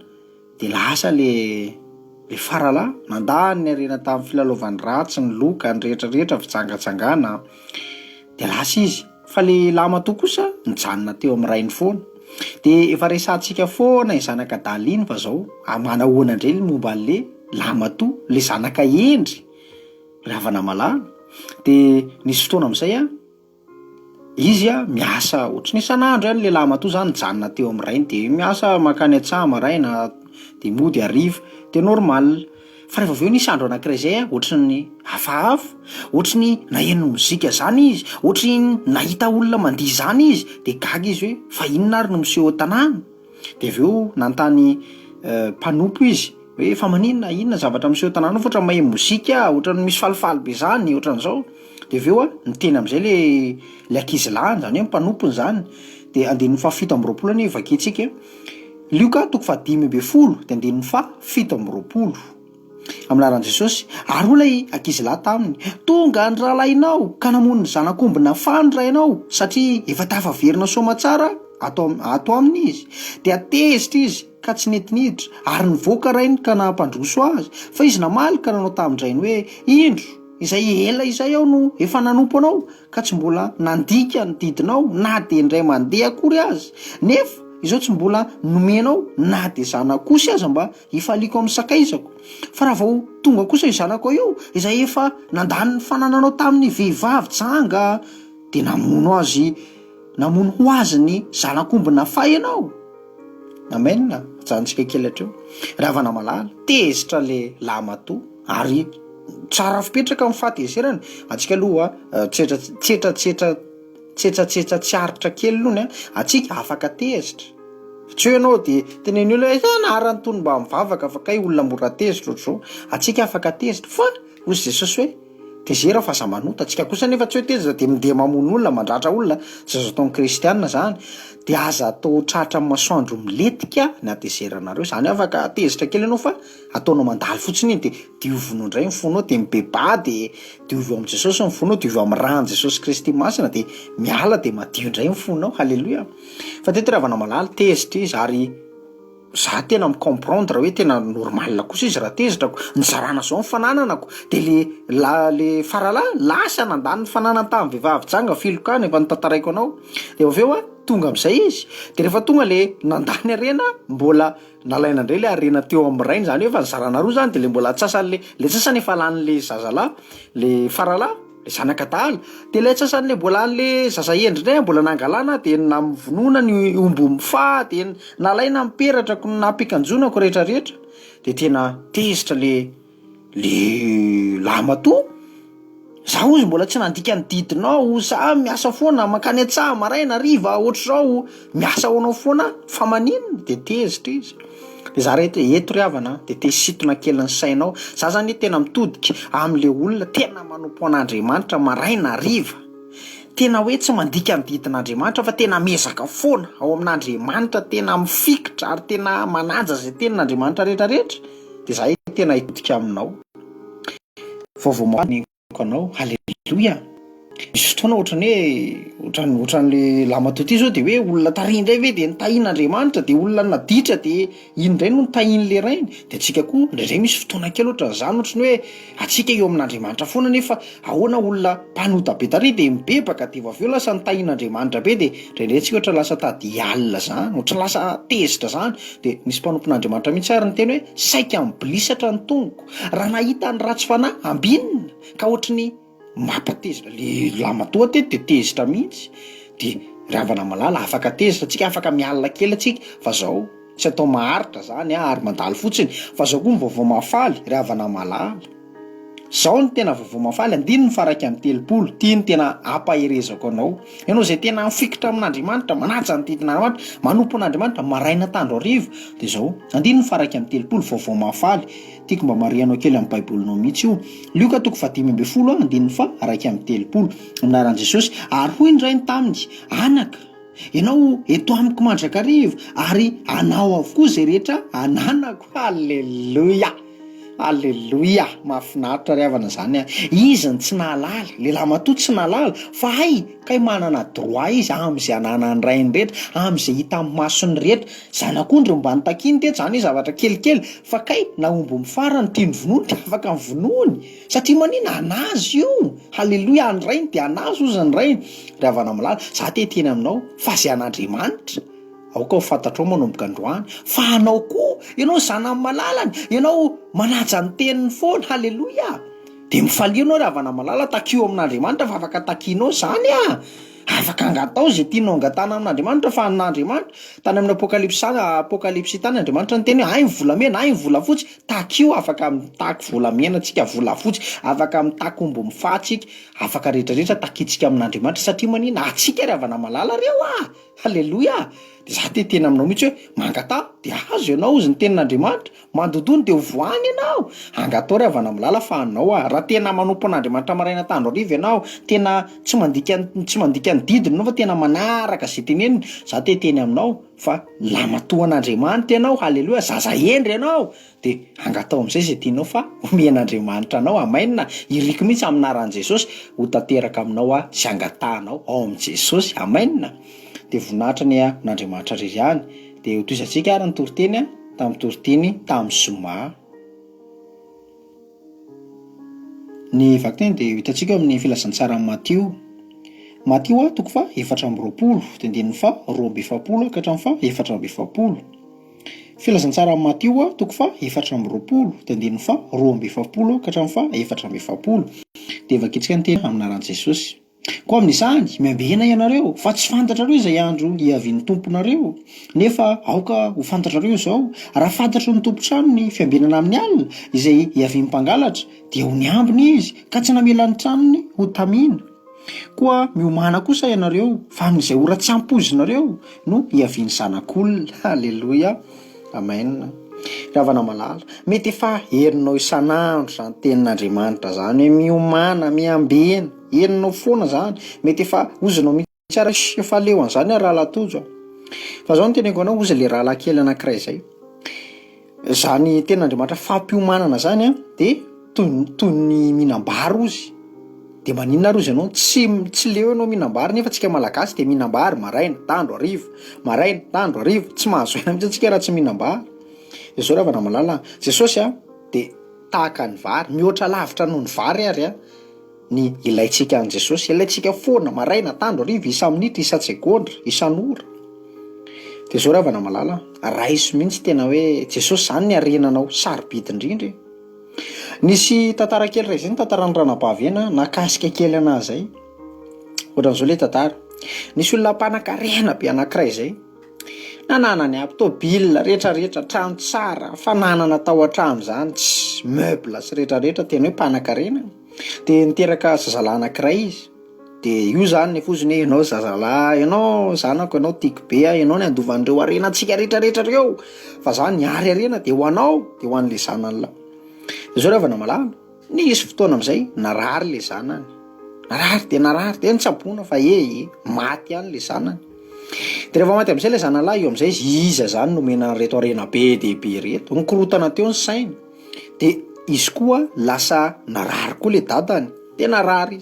de lasa le farala nandany ny arena tamin'ny filalaovan'ny ratsy ny loka ny rehetrarehetra fitsangatsangana de lasa izy fa le lamato kosa nijanona teo amin'ny rainy foana. De efa resantsika foana ny zanakadala iny fa zao manahoana indray ny momba le lamato le zanaka endry ravana malala. De nisy fotoana amin'izay izy miasa ohatrany isan'andro le lamato zany nijanona teo amin'ny rainy de miasa makany an-tsaha maraina de mody ariva de normal. Fa rehefa avy eo nisy andro anankiray zay ohatrany hafahafa, ohatrany naheno mozika zany izy, ohatrany nahita olona mandihy zany izy de gaga izy hoe fa inona ary no miseho tanàna. De avy eo nantany mpanompo izy hoe fa maninona inona zavatra miseho tanàna fa ohatrany mahay mozika, ohatrany misy falifaly be zany, ohatran'izao. De avy eo niteny am'izay le ankizy lahy zany hoe mpanompony zany. De andinin'ny fa 7:20 ny vakintsika. Lioka toko fa 5:10 de andinin'ny fa 7:20. Amlaran Jesosy ary olay ankizy lahy taminy tonga ny rahalahinao ka namono ny zanak'omby nafandra ianao satria efa tafaverina soma tsara ato aminy izy de atezitra izy ka tsy netiniditra ary nivoaka rainy ka nampandroso azy fa izy namaly ka nanao tamin'drainy hoe indro izay ela izay ao no efa nanompo anao ka tsy mbola nandika ny didinao na de ndray mandeha akory azy nefa izao tsy mbola nomenao na de zanako kosa aza mba hifaliko amin'ny sakaizako. Fa raha vao tonga kosa io zanako io izay efa nandany ny fanananao tamin'ny vehivavy janga de namono ho azy ny zanak'omby nafay ianao. Amen. Janontsika kely hatreo. Ravana malala tezitra le lamato ary tsara fipetraka amin'ny fahateserany. Antsika aloha tsetratsetsa tsiaritra kely aloha atsika afaka tezitra. Tsy ianao de teneny olona naharany tony mba mivavaka fa kay olona mora tezitra ohatr'izao. Atsika afaka tezitra fa hozy Jesosy hoe tezera fa za manota. Atsika kosa nefa tsy hoe tezitra de mindeha mamono olona mandratra olona zay zao taon'ny kristianina zany de aza atao tratra amin'ny masoandro miletika ny atezeranareo. Zany afaka tezitra kely ianao fa ataonao mandalo fotsiny iny de diovinao indray ny fonao de mibeba de diovio amin'ny Jesosy ny fonao, diovio amin'ny rano Jesosy Kristy masina de miala de madio indray ny fonao. Halleloia. Fa teto ravana malala tezitra izy ary za tena micomprendre hoe tena normal kosa izy raha tezitrako nizarana zao ny fanananako de le faralahy lasa nandany ny fananana tamin'ny vehivavy janga filokany efa nitantaraiko anao. De avy eo tonga amin'izay izy de rehefa tonga le nandany arena mbola nalaina indray le arena teo amin'ny rainy zany hoe fa nizarana roa zany de le mbola atsasany le sasany efa lan'le zazalahy le faralahy le zanakadala de le atsasany le mbola an'le zaza endry indray mbola nangalana de namivonona ny omby mifa de nalaina miperatra napika-jonako rehetrarehetra de tena tezitra le le lamatoa zaho izy mbola tsy nandika ny didinao sa miasa foana makany an-tsaha maraina riva ohatr'izao miasa hoanao foana fa maninona de tezitra izy de za rehetra eto ry havana de tesitona kely ny sainao za zany tena mitodika am'le olona tena manompo an'Andriamanitra maraina riva tena hoe tsy mandika ny didin'Andriamanitra fa tena mezaka foana ao amin'Andriamanitra tena mifikitra ary tena manaja zay tenin'Andriamanitra rehetrarehetra de za tena hitodika aminao vaovao anao halleloja misy fotoana ohatran'le lamatoa ty zao de hoe olona tarindray ve de nitahian'Andriamanitra de olona naditra de indray no nitahian'le rainy de atsika koa indraindray misy fotoana kely ohatran'izany ohatrany hoe atsika eo amin'Andriamanitra foana nefa ahoana olona mpanota be tary de mibebaka de avy eo lasa nitahian'Andriamanitra be de indraindray atsika ohatra lasa tady alina zany ohatra lasa tezitra zany de misy mpanompon'Andriamanitra mihitsy ary ny teny hoe saika mibilisatra ny tongoko raha nahita ny ratsy fanahy ambinina ka ohatrany mampatezitra le lamatoa teto de tezitra mihitsy de ravana malala afaka tezitra atsika afaka mialina kely atsika fa zao tsy atao maharitra zany ary mandalo fotsiny fa zao koa vaovao mafaly ravana malala zao ny tena vaovao mafaly andiny ny faraka amin'ny telopolo tia ny tena ampaherezako anao ianao zay tena mifikitra amin'Andriamanitra manaja ny didin'Andriamanitra manompo an'Andriamanitra maraina tandro hariva de zao andiny ny faraka amin'ny telopolo vaovao mafaly tiako mba marianao kely amin'ny baibolinao mihitsy io Luka 5:10 andininy fa araiky amin'ny telopolo anaran'i Jesosy ary hoy indray ny taminy anaka ianao eto amiko mandrakariva ary anao avokoa zay rehetra ananako halleloja Alleluia, mahafinaritra ry havana zany izy ny tsy nahalala le lamatoa tsy nahalala fa ay kay manana droit izy am'izay ananany rainy rehetra am'izay hita amin'ny masony rehetra zanak'ondry mba nitakiny teto zany zavatra kelikely fa kay naombo mifarany tiany vonoiny de afaka ny vonoiny satria manina anazy io halleloia ny rainy de anazy ozy ny rainy ry havana malala za teteny aminao fa zay an'Andriamanitra aoka ho fantatrao manomboka androany fa anao koa ianao zanany malalany ianao manaja ny teniny foana halleloia de mifalia anao ry havana malala takio amin'Andriamanitra fa afaka takianao zany afaka angatao zay tianao angatana amin'Andriamanitra fa an'Andriamanitra tany amin'ny apokalipsy tany Andriamanitra ny teny ay ny volamena ay ny volafotsy takio afaka mitaky volamena tsika volafotsy afaka mitaky omby mifatsika afaka rehetrarehetra takitsika amin'Andriamanitra satria manina atsika ry havana malala reo halleloia de za teny aminao mihitsy hoe mangata de azo ianao izy ny tenin'Andriamanitra mandodony de voany ianao angatao ry havana malala fa anao raha tena manompo an'Andriamanitra maraina tandro hariva ianao tena tsy mandika ny didiny ianao fa tena manaraka zay teneniny za teny aminao fa lamatoa an'Andriamanitra ianao halleloia zaza endry ianao de angatao am'izay zay tianao fa omen'Andriamanitra anao amainina iriko mihitsy amin'anaran'i Jesosy ho tanteraka aminao sy angatanao ao amin'i Jesosy amainina de voninahitra ny n'Andriamanitra ririhany de ho toizantsika ary ny toriteny tamin'ny toriteny tamin'ny zoma ny vakteny de hitantsika amin'ny filazantsara Matio 4:7 de andininy fa 2:7 ka hatramin'ny fa 7:7 filazantsara Matio 4:7 de andininy fa 2:7 ka hatramin'ny fa 7:7 de vakitsika ny tena amin'anaran'i Jesosy koa amin'izany miambena ianareo fa tsy fantatrareo izay andro hiavian'ny tomponareo nefa aoka ho fantatrareo zao raha fantatro ny tompontrano ny fiambenana amin'ny alina izay hiavian'ny mpangalatra dia ho ny ambiny izy ka tsy namela ny tranony ho tamina koa miomana kosa ianareo fa amin'izay ora tsy ampozinareo no hiavian'ny zanak'olona halleloia amen ravana malala mety efa herinao isanandro zany tenin'Andriamanitra zany hoe miomana miambena herinao foana zany mety efa ozanao mihitsy ara efa leo an'izany rahalatojo fa zao ny teneniko anao ozy le rahalahy kely anankiray zay zany tenin'Andriamanitra fampiomanana zany de toy ny mihinam-bary ozy de maninona ary ozy ianao tsy leo ianao mihinam-bary nefa tsika malagasy de mihinam-bary maraina tandro hariva tsy mahazo aina mihitsy antsika raha tsy mihinam-bary de zao ravana malala Jesosy de tahaka ny vary mihoatra lavitra noho ny vary ary ny ilaitsika an' Jesosy ilaitsika foana maraina tandro hariva isa-minitra isa-tsegondra isan'ora de zao ravana malala raiso mihitsy tena hoe Jesosy zany ny arenanao sarobidy indrindra nisy tantara kely ray zay ny tantaran'ny ranabavy nakasika kely anazy zay ohatran'izao le tantara nisy olona mpanan-karena be anankiray zay nanana ny aby tôbila rehetrarehetra trano tsara fa nanana tao an-trano zany chaise, meuble sy rehetrarehetra tena hoe mpanan-karena. De niteraka zazalahy anankiray izy. De io zany ny foziny hoe ianao zazalahy, ianao zanako, ianao tiako be, ianao ny andovan'ireo arenantsika rehetrarehetra reo. Fa zany ny ary arena de ho anao, de ho an'le zanany lahy. De zao rehefa namalala, nisy fotoana amin'izay narary le zanany. Narary de nitsaboana fa maty ihany le zanany. De rehefa maty amin'izay le zanalahy, io amin'izay iza zany nomena reto arena be dehibe reto. Nikorotana teo ny sainy. De izy koa lasa narary koa le dadany. Tena rary.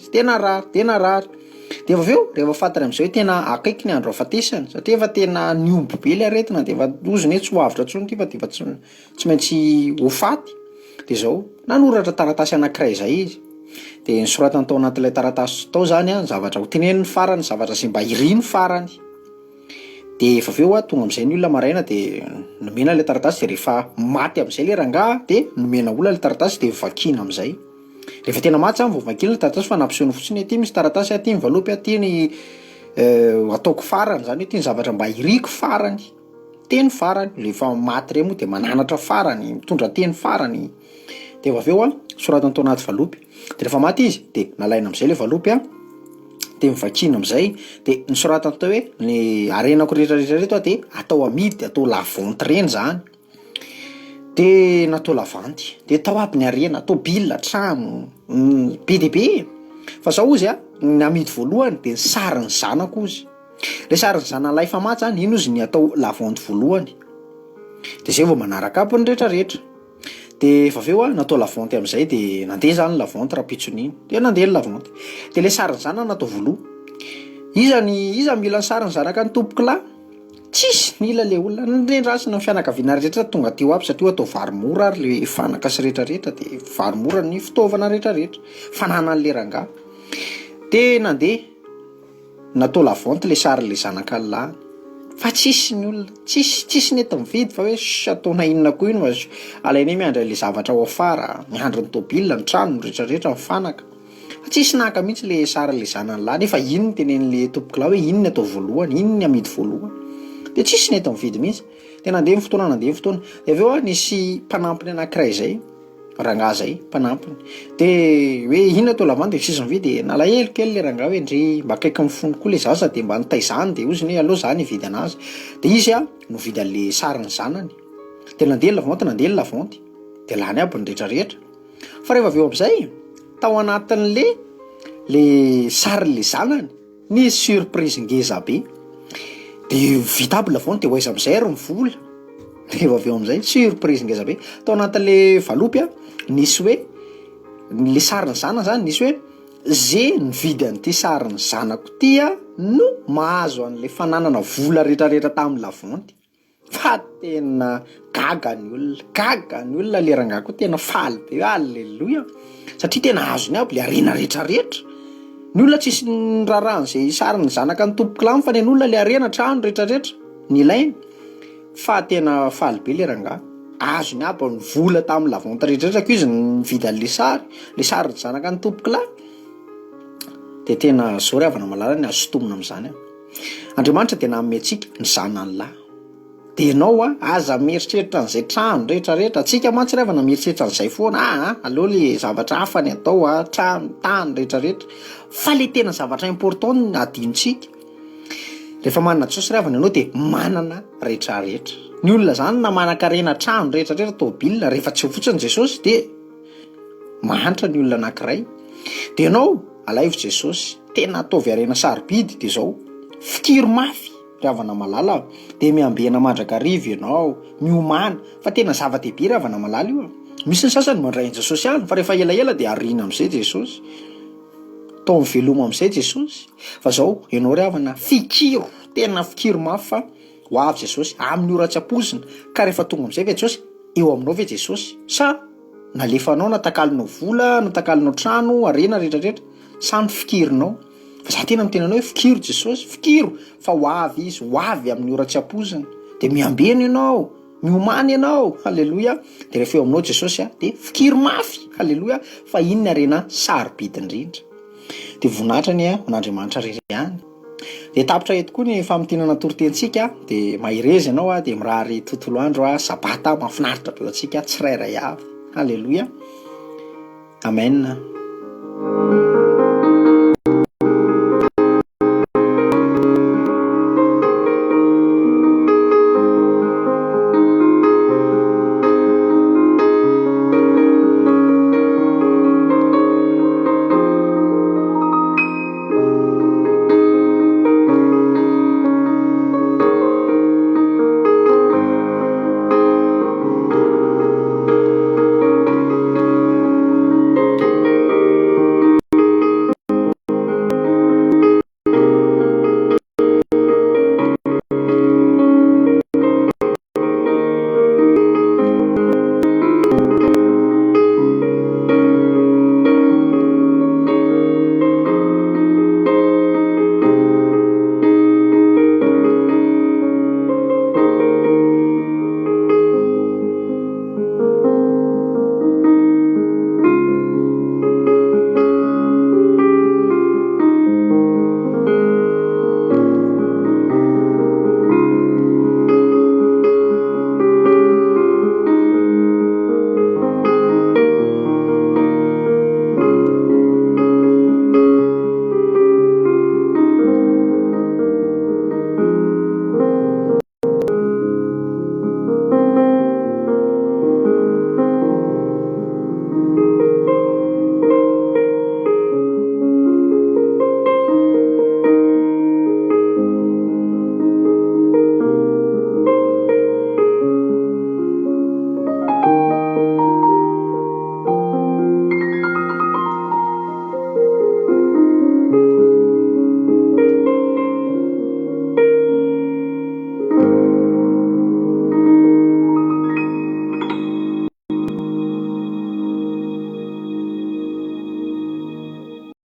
De avy eo rehefa fantany amin'izay hoe tena akaiky ny andro afatesany, satria efa tena niomby be le aretina, de efa loziny hoe tsy ho avitra tsony ty fa de efa tsy maintsy ho faty. De zao nanoratra taratasy anankiray zay izy. De nisoratany tao anatin'ilay taratasy tao zany zavatra ho teneniny farany, zavatra izay mba iriny farany. De efa avy eo tonga amin'izay ny olona maraina de nomena le taratasy, de rehefa maty amin'izay le rangahy de nomena olona le taratasy de vakina amin'izay. Rehefa tena maty zany vao vakina le taratasy fa nampisehoany fotsiny aty misy taratasy, aty ny valopy, aty ny ataoko farany, zany hoe ty ny zavatra mba iriko farany. Teny farany, rehefa maty reo moa de mananatra farany, mitondra teny farany. De avy eo soratany tao anaty valopy. De rehefa maty izy de nalaina amin'izay le valopy de mivakina amin'izay. De nisoratany tao hoe ny arenako rehetrarehetra reto de atao amidy, de atao lavanty reny zany. De natao lavanty, de tao aby ny arena, atao bilina, trano, be de be. Fa zao izy ny amidy voalohany de ny sarin'ny zanako ozy. Le sarin'ny zanalahy fa maty zany, iny ozy ny atao lavanty voalohany. De zay vao manaraka aby ny rehetrarehetra. De efa avy eo natao lavanty amin'izay de nandeha zany lavanty rapitson'iny. De nandeha ny lavanty. De le sarin'ny zanany natao volo. Iza mila ny sarin'ny zanaka ny tompoko lahy? Tsisy mila le olona. Nrendrasina ny fianakaviana rehetra tonga teo aby satria atao vary mora ary le fanaka sy rehetrarehetra de vary mora ny fitaovana rehetrarehetra. Fananany le rangahy. De nandeha natao lavanty le sarin'le zanaka lahy. Fa tsisy ny olona, tsisy nety mividy fa hoe ataona inona koa ino alainy hoe miandra le zavatra ao afara, miandra ny tôbila, ny trano, ny rehetrarehetra, ny fanaka. Fa tsisy nahaka mihitsy le sarin'le zanany lahy, nefa iny tenen'le tompoko lahy hoe iny ny atao voalohany, iny ny amidy voalohany. De tsisy nety mividy mihitsy. De nandeha ny fotoana. De avy eo nisy mpanampiny anankiray zay, rangahy zay, mpanampiny. De hoe iny atao lavanty de tsisy mividy. Nalahelo kely le rangahy hoe ndry mba akaiky mifono koa le zaza de mba nitaizany, de ozy ny aleo zany hividy anazy. De izy novidy an'le sarin'ny zanany. De nandeha ny lavanty, de lany aby ny rehetrarehetra. Fa rehefa avy eo amin'izay, tao anatin'le sarin'le zanany, nisy surprise ngeza be. De vita aby lavanty de ho aiza amin'izay ary mivola. De efa avy eo amin'izay surprise ngeza be. Tao anatin'le valopy nisy hoe le sarin'ny zanany zany nisy hoe ze nividy an'ity sarin'ny zanako ty no mahazo an'le fananana vola rehetrarehetra tamin'ny lavanty. Fa tena gaga ny olona le rangako tena faly be. Alleloia. Satria tena azony aby le arena rehetrarehetra. Ny olona tsisy niraran'izay sarin'ny zanaka ny tompoko lany fa ny olona le arena, trano rehetrarehetra ny ilainy. Fa tena faly be le rangahy. Azony aby ny vola tamin'ny lavanty rehetrarehetra ko izy nividy an'le sarin'ny zanaka ny tompoko lahy. De tena zao ry havana malala ny azo tomona amin'izany. Andriamanitra tena hanome antsika ny zanany lahy. De ianao aza mieritreritra an'izay trano rehetrarehetra, atsika mantsy ry havana mieritreritra an'izay foana. Aleo le zavatra hafa ny atao, trano, tany rehetrarehetra. Fa le tena zavatra important ny adinontsika. Rehefa manana Jesosy ry havana ianao de manana rehetrarehetra. Ny olona zany na manan-karena trano rehetrarehetra, tôbila, rehefa tsy ho fotsiny Jesosy de mahantra ny olona anankiray. De ianao alaivo Jesosy, tena ataovy arena sarobidy de zao fikiro mafy ry havana malala, de miambena mandrakarivo ianao, miomana, fa tena zava-dehibe ry havana malala io. Misy ny sasany mandray an'i Jesosy ihany, fa rehefa elaela de ariana amin'izay Jesosy. Tao miveloma amin'izay Jesosy. Fa zao ianao ry havana fikiro, tena fikiro mafy fa ho avy Jesosy amin'ny ora tsy ampoizina. Ka rehefa tonga amin'izay ve Jesosy, eo aminao ve Jesosy? Sa nalefanao, natakalinao vola, natakalinao trano, arena rehetrarehetra, sa ny fikirinao? Fa za tena mitena anao hoe fikiro Jesosy, fikiro fa ho avy izy, ho avy amin'ny ora tsy ampoizina. De miambena ianao, miomany ianao, halleloia. De rehefa eo aminao Jesosy de fikiro mafy, halleloia, fa iny ny arena sarobidy indrindra. De voninahitra ny an'Andriamanitra rery ihany. De tapitra eto koa ny famotinana torotentsika, de mahirezy ianao de mirary tontolo andro sabata mahafinaritra be antsika tsirairay avy. Halleloia. Amen.